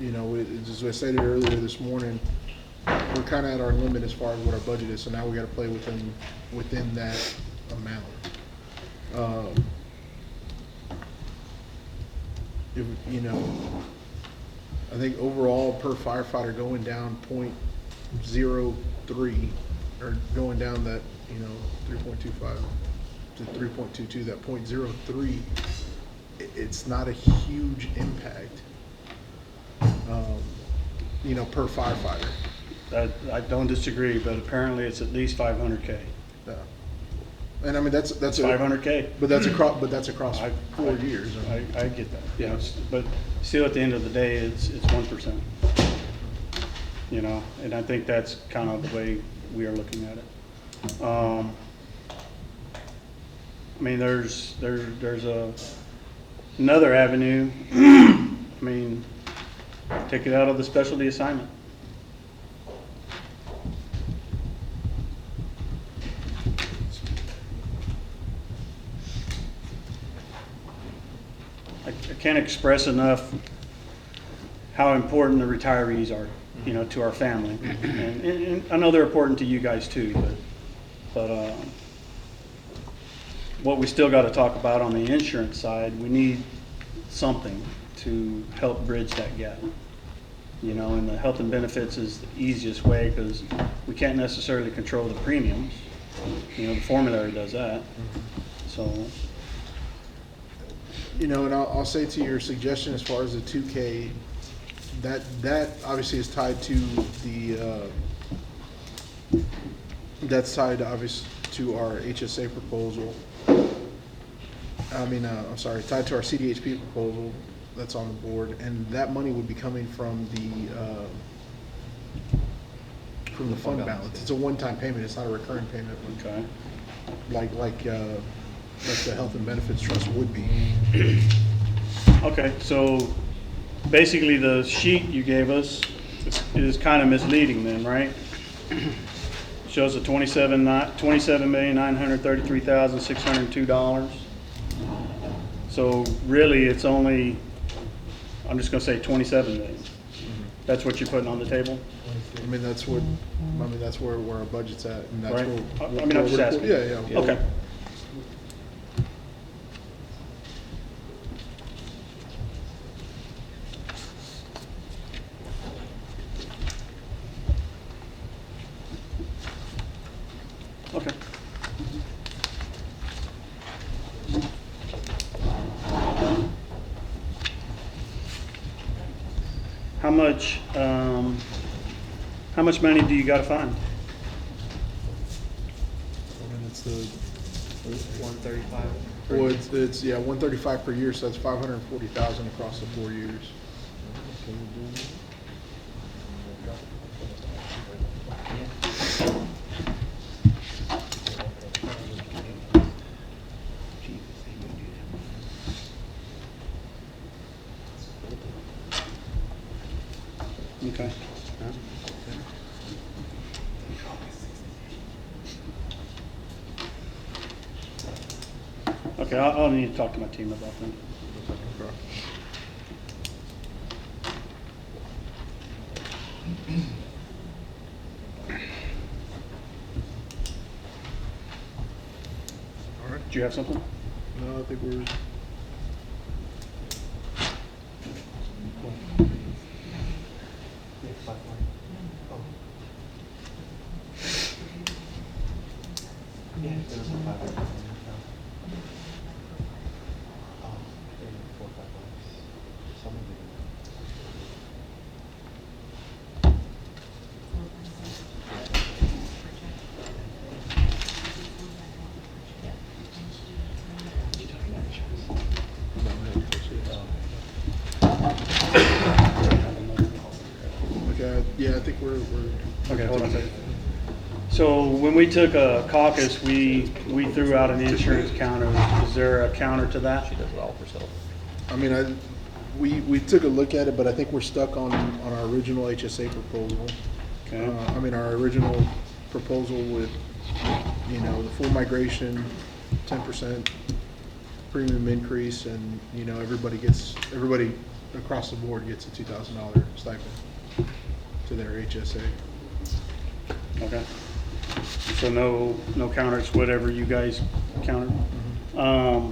as I stated earlier this morning, we're kind of at our limit as far as what our budget is, so now we got to play within that amount. I think overall per firefighter going down 0.03, or going down that 3.25 to 3.22, that 0.03, it's not a huge impact per firefighter. I don't disagree, but apparently it's at least $500K. Yeah. And I mean that's $500K. but that's across I- 4 years. I get that. Yeah, but still, at the end of the day, it's 1%. And I think that's kind of the way we are looking at it. I mean, there's another avenue. I mean, take it out of the specialty assignment. can't express enough how important the retirees are, you know, to our family. And I know they're important to you guys too, but what we still got to talk about on the insurance side, we need something to help bridge that gap. You know, and the health and benefits is the easiest way because we can't necessarily control the premiums. You know, the formulary does that. So, You know, and I'll say to your suggestion as far as the 2K, that obviously is tied to the, that's tied obviously to our HSA proposal. I mean, I'm sorry, tied to our CDHP proposal that's on the board, and that money would be coming from the fund balance. It's a one-time payment, it's not a recurring payment. okay. Like the health and benefits trust would be. Okay, so basically the sheet you gave us is kind of misleading then, right? Shows a $27,933,602. So really, it's only, I'm just gonna say 27 million. That's what you're putting on the table? I mean, that's where our budget's at, and that's Right. where. I mean, I'm just asking. Yeah. Okay. Okay. How much money do you gotta find? And it's the, 135. well, it's 135 per year, so that's 540,000 across the 4 years. Okay. Okay, I'll need to talk to my team about that. All right. Do you have something? No, I think we're. Yeah, there was a 500. Oh, 4 or 5 bucks. Some of it. Okay, yeah, I think we're. Okay, hold on a second. So when we took a caucus, we threw out an insurance counter. Is there a counter to that? She does it all herself. I mean, we took a look at it, but I think we're stuck on our original HSA proposal. Okay. I mean, our original proposal with, you know, the full migration, 10% premium increase, and, you know, everybody across the board gets a $2,000 stipend to their HSA. Okay. So no counters, whatever you guys counter. I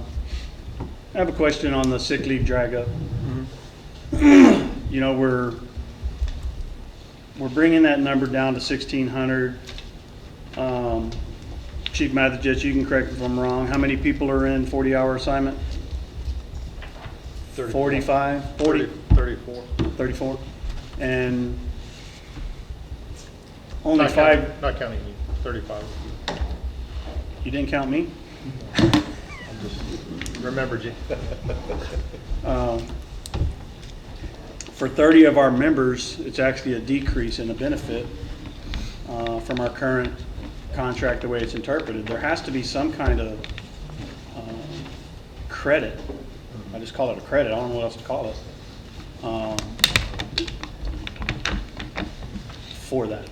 have a question on the sick leave drag up. You know, we're bringing that number down to 1,600. Chief Mathejich, you can correct me if I'm wrong. How many people are in 40-hour assignment? 45? 40? 34. 34? And only Not five. counting- Not counting you, 35. You didn't count me? Remembered you. For 30 of our members, it's actually a decrease in the benefit from our current contract, the way it's interpreted. There has to be some kind of credit. I just call it a credit. I don't know what else to call it. For that.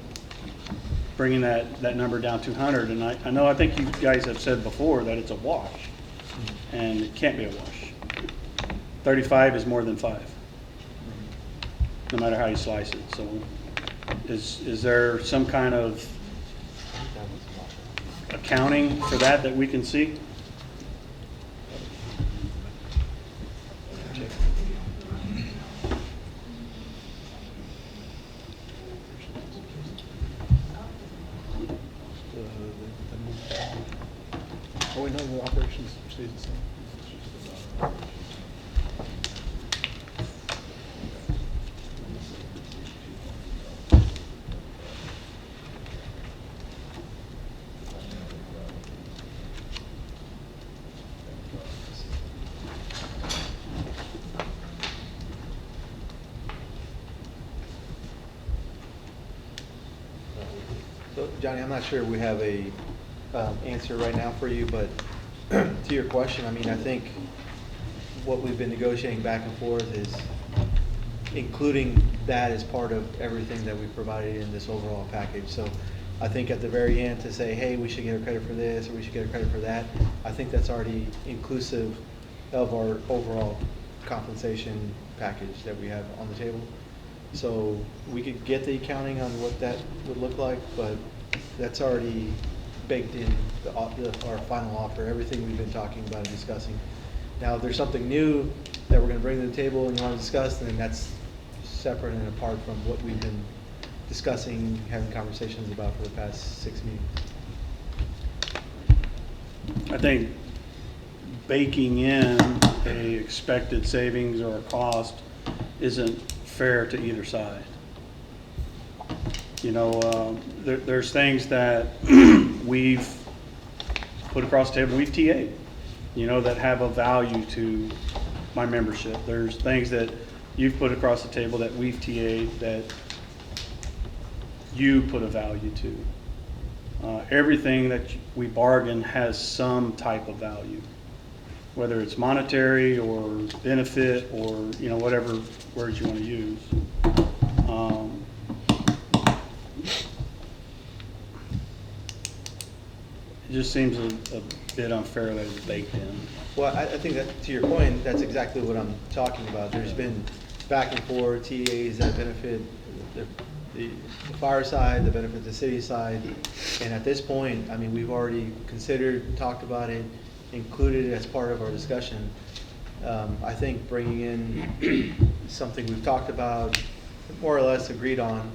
Bringing that number down to 100. And I think you guys have said before that it's a wash. And it can't be a wash. 35 is more than 5, no matter how you slice it. So is there some kind of accounting for that we can see? Oh, wait, no, the operations stays the same. So, Johnny, I'm not sure we have a answer right now for you, but to your question, I mean, I think what we've been negotiating back and forth is including that as part of everything that we provided in this overall package. So I think at the very end to say, hey, we should get a credit for this, or we should get a credit for that, I think that's already inclusive of our overall compensation package that we have on the table. So we could get the accounting on what that would look like, but that's already baked in our final offer, everything we've been talking about and discussing. Now, if there's something new that we're gonna bring to the table and you wanna discuss, then that's separate and apart from what we've been discussing, having conversations about for the past 6 meetings. I think baking in a expected savings or a cost isn't fair to either side. You know, there's things that we've put across the table, we've TA'd, you know, that have a value to my membership. There's things that you've put across the table that we've TA'd that you put a value to. Everything that we bargain has some type of value, whether it's monetary or benefit or, you know, whatever words you want to use. It just seems a bit unfair that it's baked in. Well, I think that, to your point, that's exactly what I'm talking about. There's been back and forth, TAs that benefit the fire side, that benefit the city side. And at this point, I mean, we've already considered, talked about it, included it as part of our discussion. I think bringing in something we've talked about, more or less agreed on,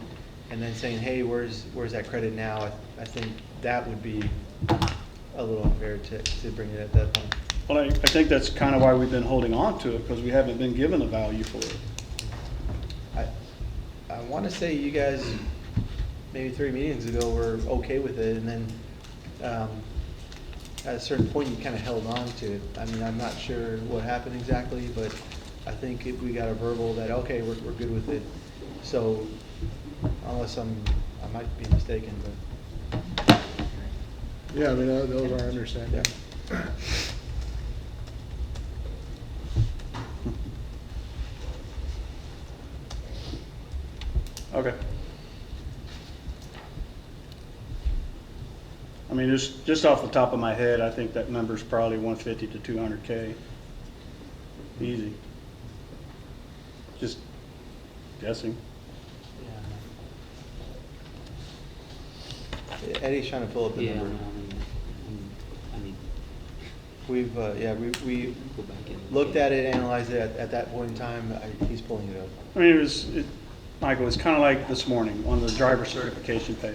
and then saying, hey, where's that credit now? I think that would be a little unfair to bring it at that point. Well, I think that's kind of why we've been holding on to it, because we haven't been given a value for it. I want to say you guys, maybe 3 meetings ago, were okay with it, and then at a certain point you kind of held on to it. I mean, I'm not sure what happened exactly, but I think if we got a verbal that, okay, we're good with it. So unless I might be mistaken, but. Yeah, I mean, those are our understanding. Okay. I mean, just off the top of my head, I think that number's probably 150 to 200K. Easy. Just guessing. Yeah. Eddie's trying to pull up the number. I mean, We've, we go back in. looked at it, analyzed it at that point in time. He's pulling it up. I mean, Michael, it's kind of like this morning on the driver certification pay.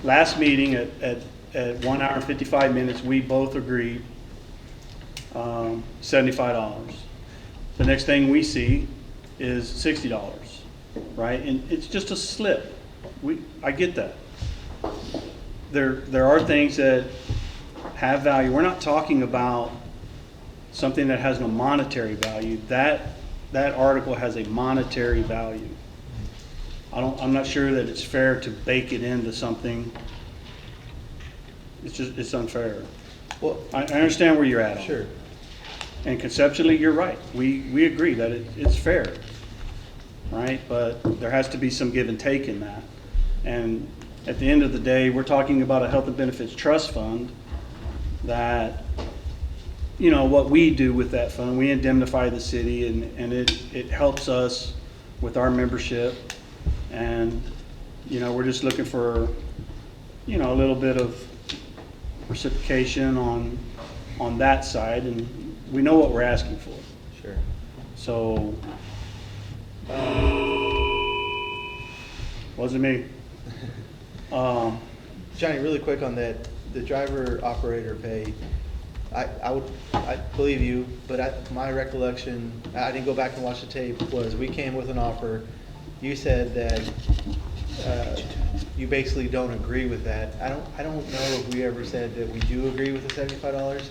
Last meeting at 1 hour and 55 minutes, we both agreed $75. The next thing we see is $60, right? And it's just a slip. I get that. There are things that have value. We're not talking about something that has no monetary value. That article has a monetary value. I'm not sure that it's fair to bake it into something. It's unfair. Well, I understand where you're at on it. sure. And conceptually, you're right. We agree that it's fair, right? But there has to be some give and take in that. And at the end of the day, we're talking about a health and benefits trust fund that what we do with that fund. We indemnify the city, and it helps us with our membership. And, we're just looking for, a little bit of reciprocation on that side, and we know what we're asking for. Sure. So, wasn't me. Johnny, really quick on that, the driver operator pay, I believe you, but my recollection, I didn't go back and watch the tape, was we came with an offer. You said that you basically don't agree with that. I don't know if we ever said that we do agree with the $75.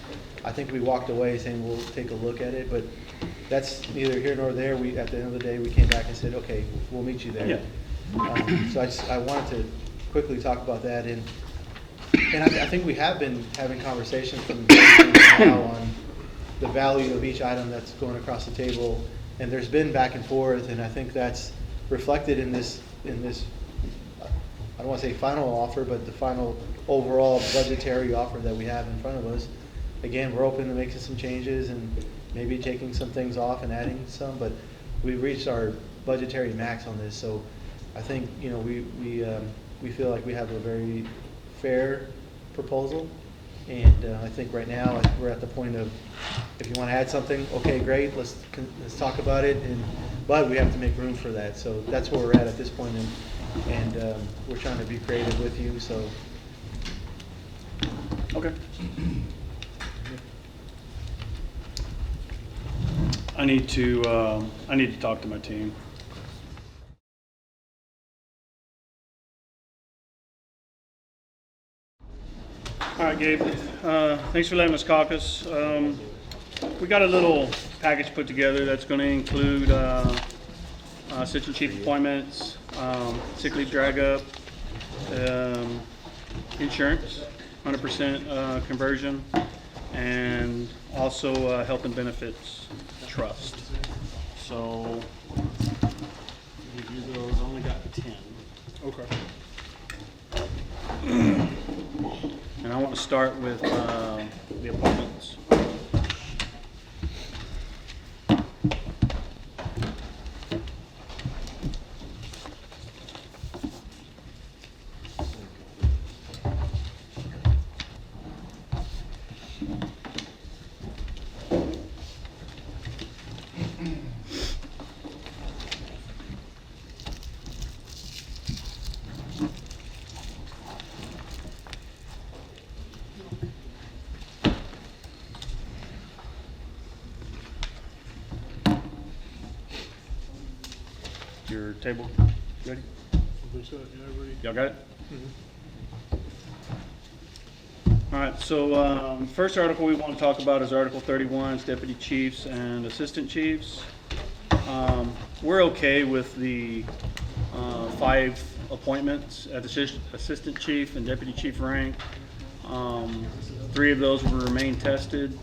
I think we walked away saying we'll take a look at it, but that's neither here nor there. At the end of the day, we came back and said, okay, we'll meet you there. Yeah. So I wanted to quickly talk about that, and I think we have been having conversations from the beginning now on the value of each item that's going across the table, and there's been back and forth, and I think that's reflected in this, I don't want to say final offer, but the final overall budgetary offer that we have in front of us. Again, we're open to making some changes and maybe taking some things off and adding some, but we've reached our budgetary max on this, so I think, we feel like we have a very fair proposal, and I think right now we're at the point of, if you want to add something, okay, great, let's talk about it, but we have to make room for that, so that's where we're at this point, and we're trying to be creative with you, so. Okay. I need to talk to my team. All right, Gabe, thanks for letting us caucus. We got a little package put together that's going to include assistant chief appointments, sick leave drag up, insurance, 100% conversion, and also health and benefits trust. So, review those, only got 10. Okay. And I want to start with the appointments. Your table ready? Y'all got it? All right, so first article we want to talk about is Article 31, it's deputy chiefs and assistant chiefs. We're okay with the 5 appointments at assistant chief and deputy chief rank. 3 of those will remain tested.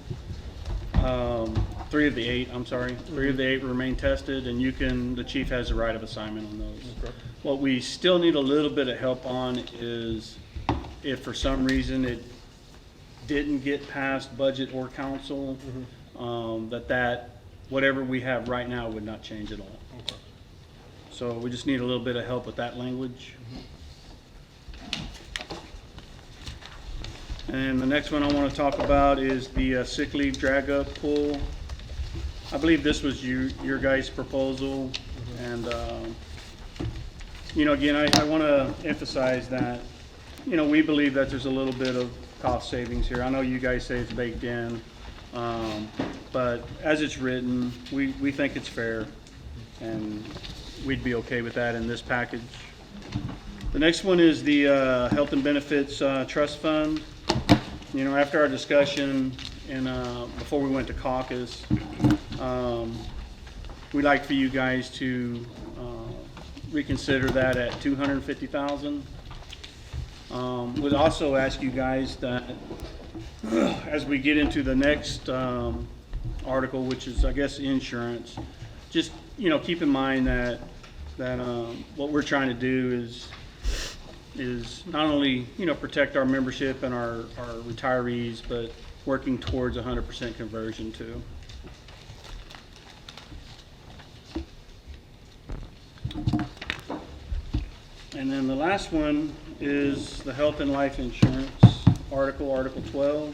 3 of the 8, I'm sorry. 3 of the 8 remain tested, and the chief has the right of assignment on those. Okay. What we still need a little bit of help on is if for some reason it didn't get past budget or council, that whatever we have right now would not change at all. Okay. So we just need a little bit of help with that language. And the next one I want to talk about is the sick leave drag up pool. I believe this was your guys' proposal, and again, I want to emphasize that we believe that there's a little bit of cost savings here. I know you guys say it's baked in, but as it's written, we think it's fair, and we'd be okay with that in this package. The next one is the health and benefits trust fund. After our discussion and before we went to caucus, we'd like for you guys to reconsider that at $250,000. We'd also ask you guys that as we get into the next article, which is I guess insurance, just keep in mind that what we're trying to do is not only protect our membership and our retirees, but working towards 100% conversion to. And then the last one is the health and life insurance Article 12.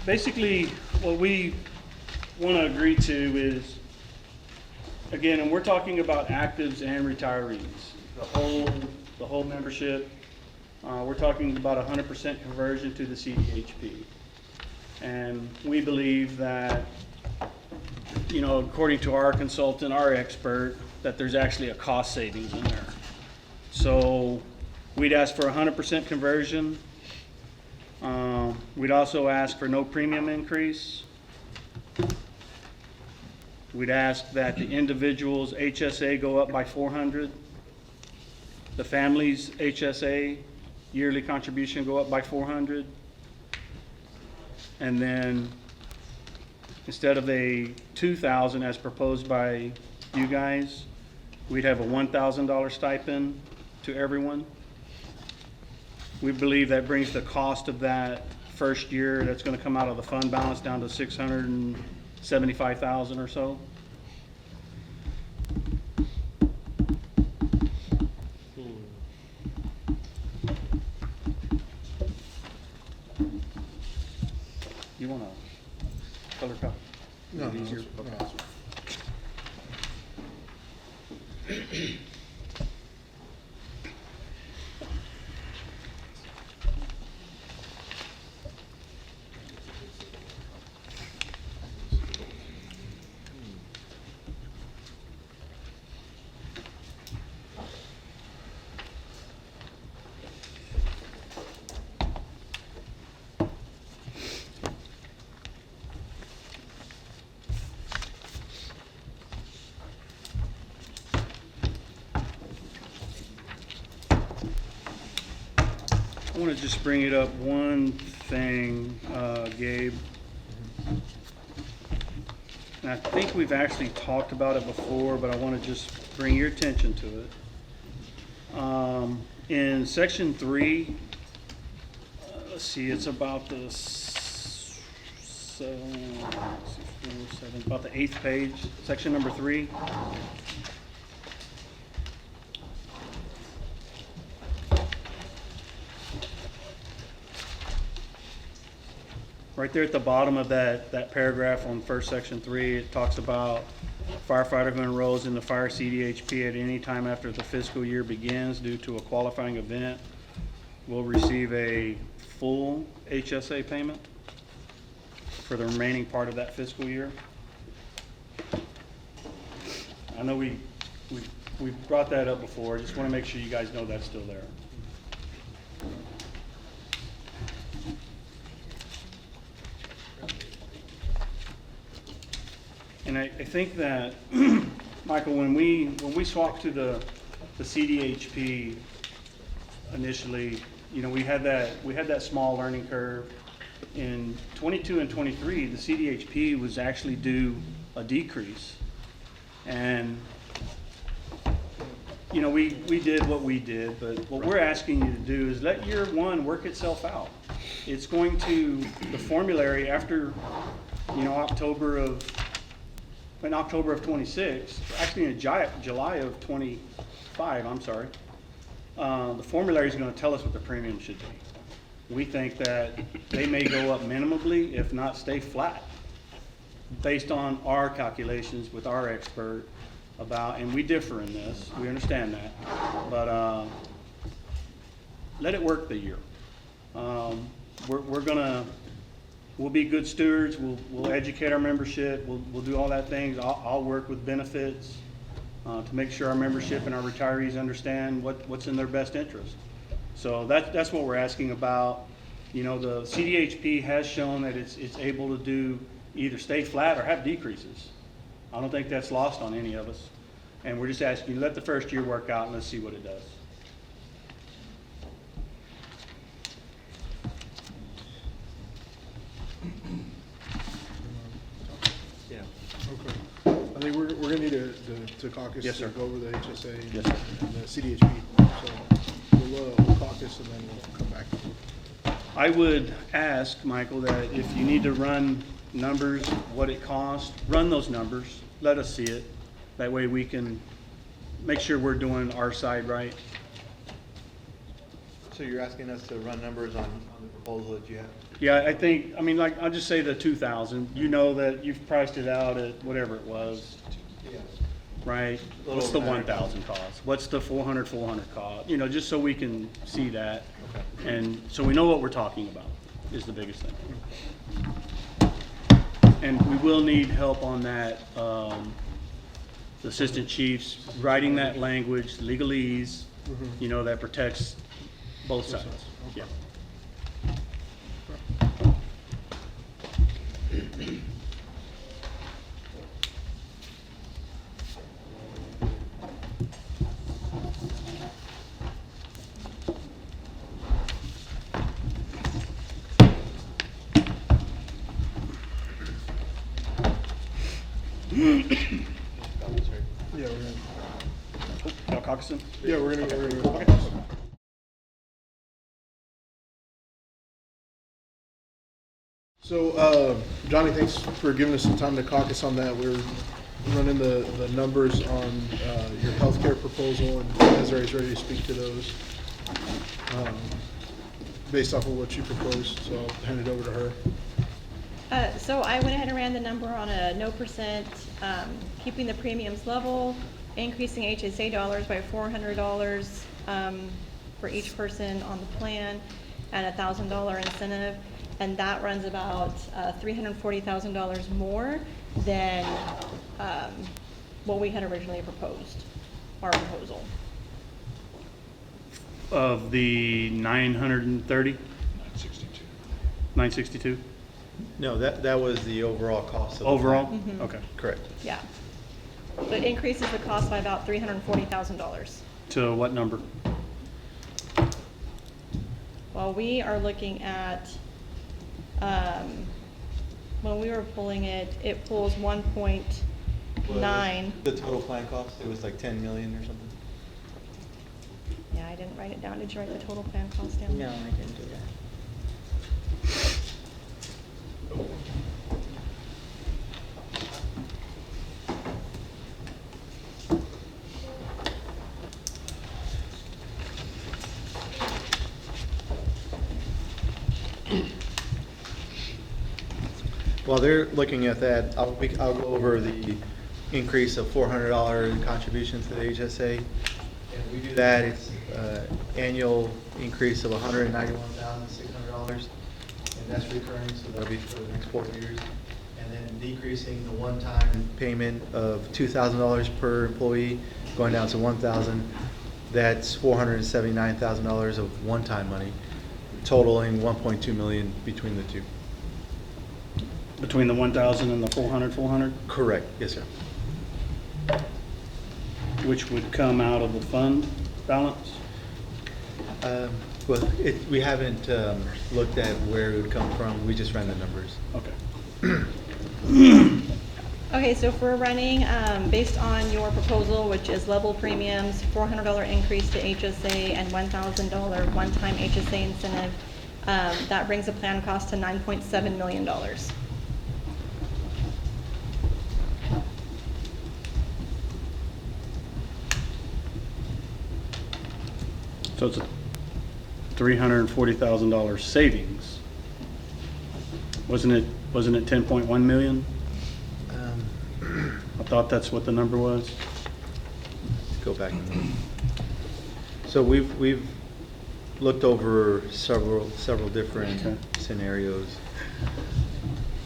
Basically, what we want to agree to is, again, and we're talking about actives and retirees, the whole membership. We're talking about 100% conversion to the CDHP. And we believe that, you know, according to our consultant, our expert, that there's actually a cost savings in there. So we'd ask for 100% conversion. We'd also ask for no premium increase. We'd ask that the individual's HSA go up by 400. The family's HSA yearly contribution go up by 400. And then instead of a $2,000 as proposed by you guys, we'd have a $1,000 stipend to everyone. We believe that brings the cost of that first year that's going to come out of the fund balance down to $675,000 or so. You want a color copy? No, Is it easier? no, Okay. that's- I want to just bring it up one thing, Gabe. And I think we've actually talked about it before, but I want to just bring your attention to it. In section 3, let's see, it's about the about the 8th page, section number 3. Right there at the bottom of that paragraph on first section 3, it talks about firefighter who enrolls in the fire CDHP at any time after the fiscal year begins due to a qualifying event will receive a full HSA payment for the remaining part of that fiscal year. I know we brought that up before. I just want to make sure you guys know that's still there. And I think that, Michael, when we swapped to the CDHP initially, you know, we had that small learning curve. In 22 and 23, the CDHP was actually due a decrease. And, you know, we did what we did, but what we're asking you to do is let year 1 work itself out. It's going to, the formulary after, you know, in October of 26, actually in July of 25, I'm sorry, the formulary is going to tell us what the premium should be. We think that they may go up minimally, if not stay flat, based on our calculations with our expert about, and we differ in this, we understand that, but let it work the year. We'll be good stewards. We'll educate our membership. We'll do all that things. I'll work with benefits to make sure our membership and our retirees understand what's in their best interest. So that's what we're asking about. You know, the CDHP has shown that it's able to do either stay flat or have decreases. I don't think that's lost on any of us. And we're just asking you, let the first year work out and let's see what it does. Yeah. Okay. I think we're gonna need to caucus Yes, to sir. go over the HSA Yes, sir. and the CDHP. So we'll caucus and then we'll come back. I would ask, Michael, that if you need to run numbers, what it costs, run those numbers, let us see it. That way we can make sure we're doing our side right. So you're asking us to run numbers on the proposal that you have? Yeah, I think, I mean, like, I'll just say the 2,000. You know that you've priced it out at whatever it was, Yeah. right? Little What's the over 1,000 cost? What's the 400 cost? You know, just so we can see that. And so we know what we're talking about is the biggest thing. And we will need help on that, the assistant chiefs writing that language, legalese, you know, that protects both sides. Yeah. Yeah, we're gonna, Y'all caucusing? yeah, we're gonna. So, Johnny, thanks for giving us some time to caucus on that. We're running the numbers on, your healthcare proposal, and Desiree's ready to speak to those, based off of what you proposed, so I'll hand it over to her. So I went ahead and ran the number on a no percent, keeping the premiums level, increasing HSA dollars by $400 for each person on the plan, and a $1,000 incentive, and that runs about $340,000 more than what we had originally proposed, our proposal. Of the 930, 962. 962 No, that was the overall cost of the overall? plan. Okay. Correct. Yeah. So it increases the cost by about $340,000. To what number? Well, we are looking at, when we were pulling it, it pulls 1.9. The total plan cost, it was like 10 million or something? Yeah, I didn't write it down. Did you write the total plan cost down? No, I didn't do that. While they're looking at that, I'll go over the increase of $400 contribution to the HSA. And we do that, it's annual increase of $191,600, and that's recurring, so that'll be for the next 4 years. And then decreasing the one-time payment of $2,000 per employee, going down to $1,000. That's $479,000 of one-time money, totaling $1.2 million between the two. Between the 1,000 and the 400, Correct, yes, sir. which would come out of the fund balance? Well, we haven't looked at where it would come from, we just ran the numbers. Okay. Okay, so if we're running, based on your proposal, which is level premiums, $400 increase to HSA, and $1,000 one-time HSA incentive, that brings the plan cost to $9.7 million. So it's a $340,000 savings. Wasn't it 10.1 million? I thought that's what the number was. Go back and look. So we've looked over several different Okay. scenarios.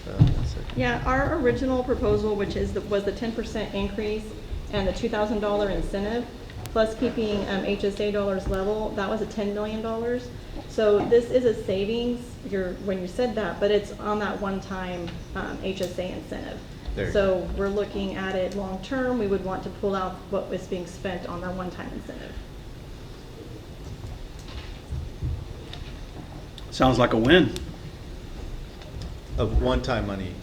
1 second. Yeah, our original proposal, which was the 10% increase and the $2,000 incentive, plus keeping HSA dollars level, that was a $10 million. So this is a savings, when you said that, but it's on that one-time HSA incentive. There you So we're looking at it long-term, we would want to pull out what was being spent on that one-time incentive. Sounds like a win. Of one-time money.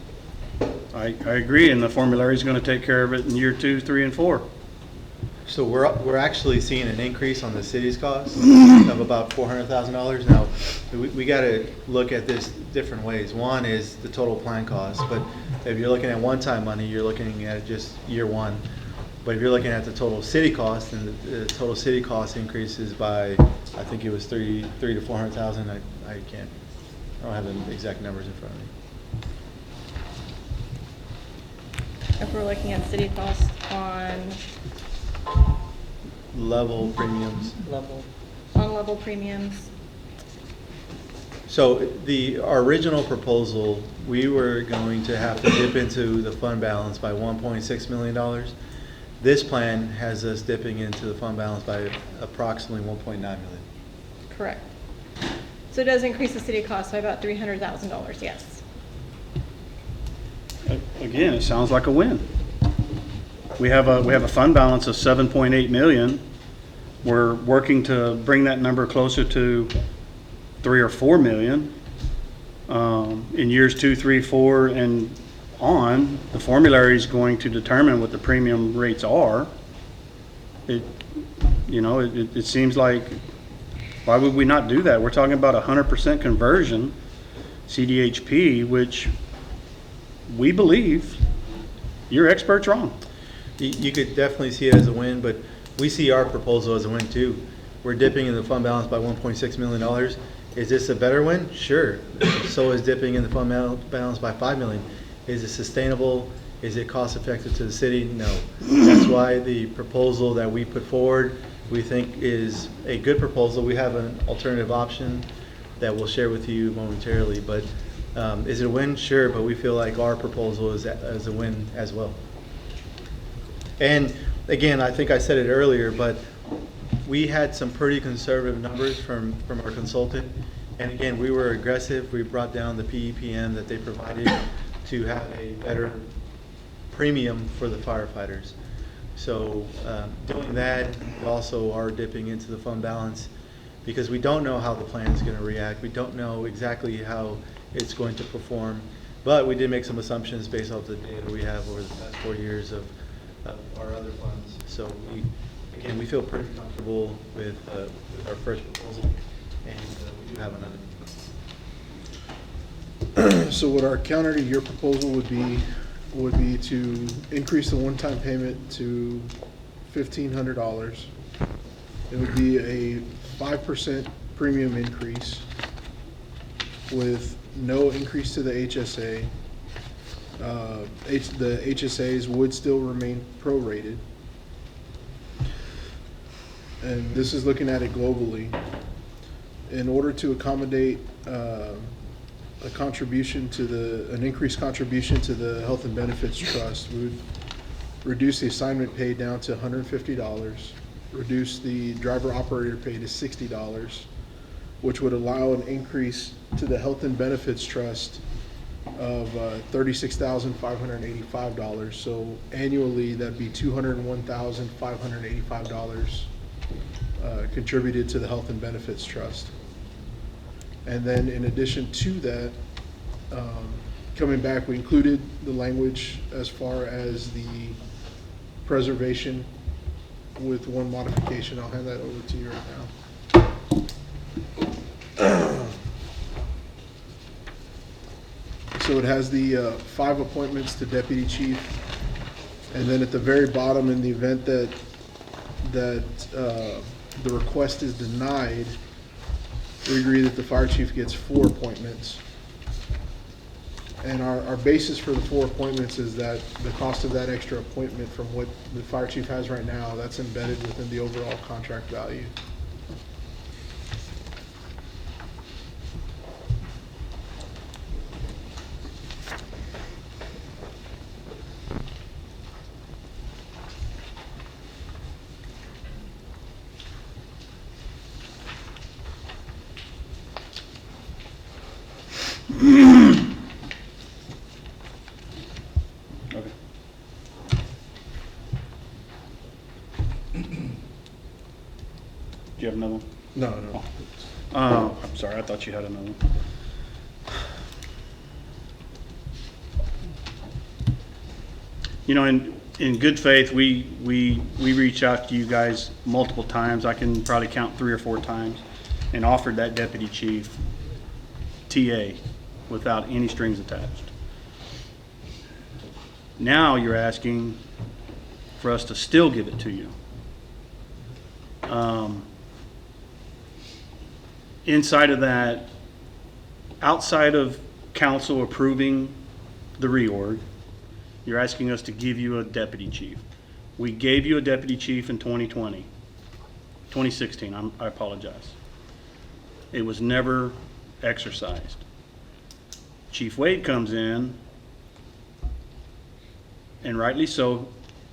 I agree, and the formulary is going to take care of it in year 2, 3, and 4. So we're actually seeing an increase on the city's cost of about $400,000. Now, we got to look at this different ways. One is the total plan cost, but if you're looking at one-time money, you're looking at just year one. But if you're looking at the total city cost, then the total city cost increases by, I think it was 300 to 400,000. I don't have the exact numbers in front of me. If we're looking at city costs on Level premiums. level premiums, So our original proposal, we were going to have to dip into the fund balance by $1.6 million. This plan has us dipping into the fund balance by approximately $1.9 million. correct. So it does increase the city cost by about $300,000, yes. Again, it sounds like a win. We have a fund balance of 7.8 million. We're working to bring that number closer to 3 or 4 million. In years 2, 3, 4, and on, the formulary is going to determine what the premium rates are. It seems like, why would we not do that? We're talking about 100% conversion, CDHP, which we believe your expert's wrong. You could definitely see it as a win, but we see our proposal as a win too. We're dipping in the fund balance by $1.6 million. Is this a better win? Sure. So is dipping in the fund balance by $5 million. Is it sustainable? Is it cost effective to the city? No. That's why the proposal that we put forward, we think is a good proposal. We have an alternative option that we'll share with you momentarily, but is it a win? Sure, but we feel like our proposal is a win as well. And again, I think I said it earlier, but we had some pretty conservative numbers from our consultant. And again, we were aggressive. We brought down the PEPM that they provided to have a better premium for the firefighters. So doing that, we also are dipping into the fund balance because we don't know how the plan is going to react. We don't know exactly how it's going to perform. But we did make some assumptions based off the data we have over the past 4 years of our other funds. So we feel pretty comfortable with our first proposal, and we do have another. So what our counter to your proposal would be to increase the one-time payment to $1,500. It would be a 5% premium increase with no increase to the HSA. The HSAs would still remain prorated. And this is looking at it globally. In order to accommodate an increased contribution to the Health and Benefits Trust, we would reduce the assignment pay down to $150, reduce the driver operator pay to $60, which would allow an increase to the Health and Benefits Trust of $36,585. So annually, that'd be $201,585 contributed to the Health and Benefits Trust. And then in addition to that, coming back, we included the language as far as the preservation with one modification. I'll hand that over to you right now. So it has the 5 appointments to deputy chief, and then at the very bottom, in the event that the request is denied, we agree that the fire chief gets 4 appointments. And our basis for the 4 appointments is that the cost of that extra appointment from what the fire chief has right now, that's embedded within the overall contract value. Okay. Do you have another one? No. I'm sorry, I thought you had another one. You know, in good faith, we reached out to you guys multiple times. I can probably count 3 or 4 times, and offered that deputy chief TA without any strings attached. Now you're asking for us to still give it to you. Inside of that, outside of council approving the reorg, you're asking us to give you a deputy chief. We gave you a deputy chief in 2016, I apologize. It was never exercised. Chief Wade comes in, and rightly so,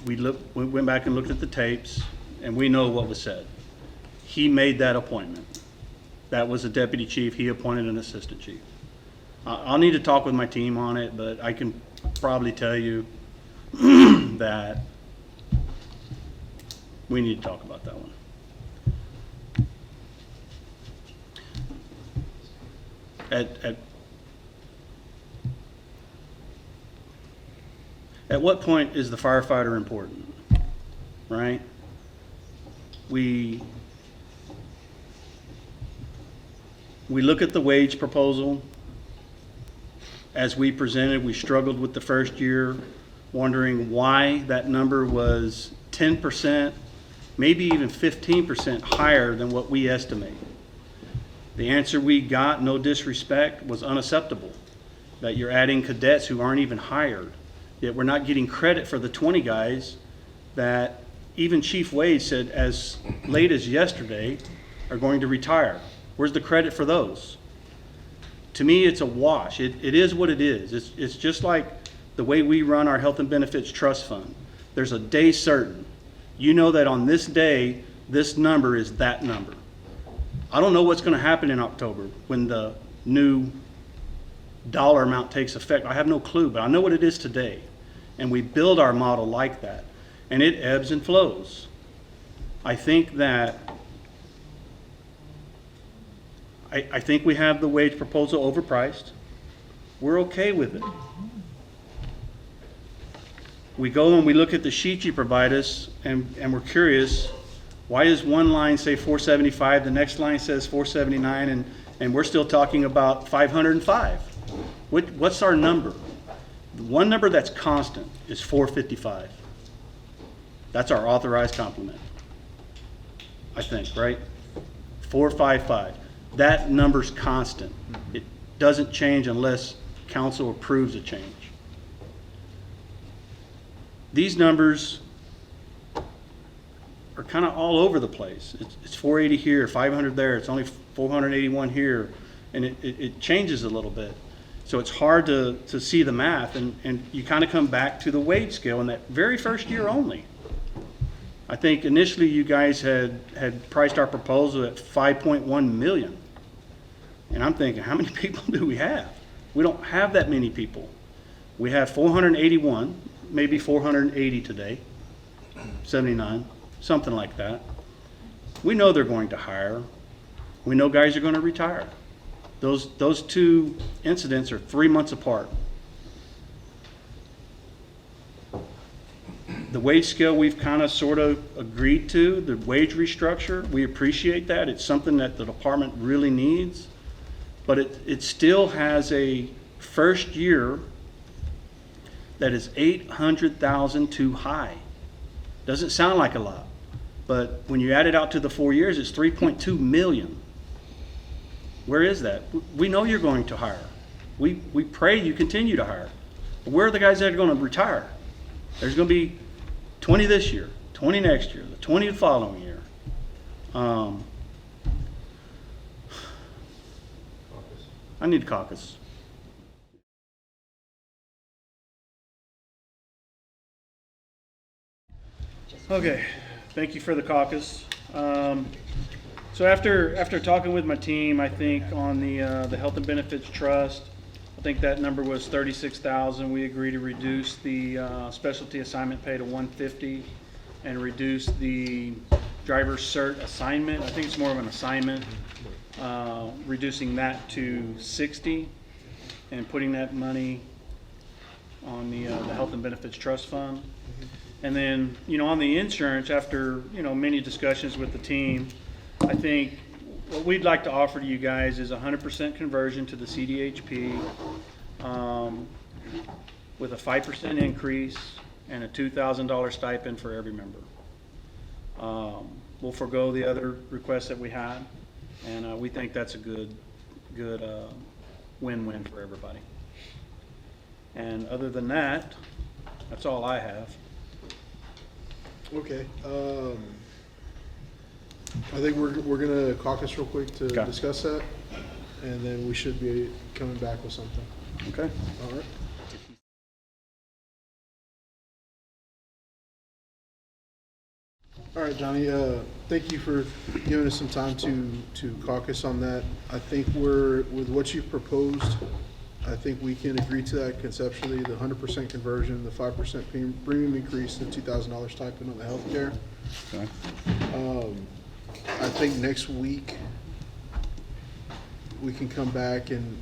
we went back and looked at the tapes, and we know what was said. He made that appointment. That was a deputy chief. He appointed an assistant chief. I'll need to talk with my team on it, but I can probably tell you that we need to talk about that one. At what point is the firefighter important, right? We look at the wage proposal as we presented. We struggled with the first year, wondering why that number was 10%, maybe even 15% higher than what we estimate. The answer we got, no disrespect, was unacceptable. That you're adding cadets who aren't even hired. Yet we're not getting credit for the 20 guys that even Chief Wade said as late as yesterday are going to retire. Where's the credit for those? To me, it's a wash. It is what it is. It's just like the way we run our health and benefits trust fund. There's a day certain. You know that on this day, this number is that number. I don't know what's going to happen in October when the new dollar amount takes effect. I have no clue, but I know what it is today. And we build our model like that. And it ebbs and flows. I think that I think we have the wage proposal overpriced. We're okay with it. We go and we look at the sheet you provide us, and we're curious, why does one line say 475, the next line says 479, and we're still talking about 505? What's our number? The one number that's constant is 455. That's our authorized complement, I think, right? 455. That number's constant. It doesn't change unless council approves a change. These numbers are kind of all over the place. It's 480 here, 500 there, it's only 481 here, and it changes a little bit. So it's hard to see the math, and you kind of come back to the wage scale in that very first year only. I think initially you guys had priced our proposal at 5.1 million. And I'm thinking, how many people do we have? We don't have that many people. We have 481, maybe 480 today, 79, something like that. We know they're going to hire. We know guys are going to retire. Those two incidents are 3 months apart. The wage scale we've kind of sort of agreed to, the wage restructure, we appreciate that. It's something that the department really needs, but it still has a first year that is 800,000 too high. Doesn't sound like a lot, but when you add it out to the 4 years, it's 3.2 million. Where is that? We know you're going to hire. We pray you continue to hire. But where are the guys that are going to retire? There's going to be 20 this year, 20 next year, the 20 the following year. I need caucus. Okay, thank you for the caucus. So after talking with my team, I think on the health and benefits trust, I think that number was 36,000. We agreed to reduce the specialty assignment pay to 150 and reduce the driver cert assignment. I think it's more of an assignment, reducing that to 60 and putting that money on the health and benefits trust fund. And then, on the insurance, after, many discussions with the team, I think what we'd like to offer to you guys is 100% conversion to the CDHP, with a 5% increase and a $2,000 stipend for every member. We'll forego the other requests that we had, and we think that's a good win-win for everybody. And other than that, that's all I have. Okay, I think we're gonna caucus real quick to Okay. discuss that, and then we should be coming back with something. Okay? All right. All right, Johnny, thank you for giving us some time to caucus on that. I think with what you've proposed, I think we can agree to that conceptually, the 100% conversion, the 5% premium increase, the $2,000 stipend on the healthcare. Okay. I think next week, we can come back and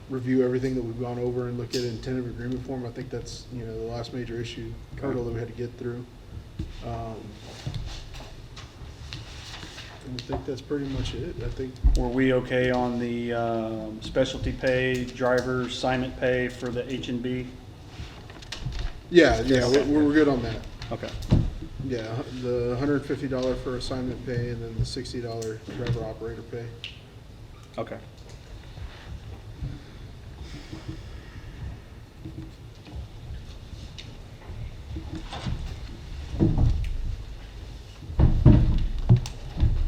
review everything that we've gone over and look at it in tentative agreement form. I think that's, the last major issue, hurdle that we had to get through. And I think that's pretty much it. I think, Were we okay on the specialty pay, driver assignment pay for the H&B? yeah, we're good on that. Okay. Yeah, the $150 for assignment pay and then the $60 driver operator pay. Okay.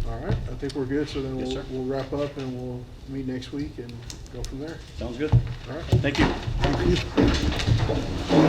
All right, I think we're good, so then Yes, we'll, sir. we'll wrap up and we'll meet next week and go from there. Sounds good. All right. Thank you. Thank you.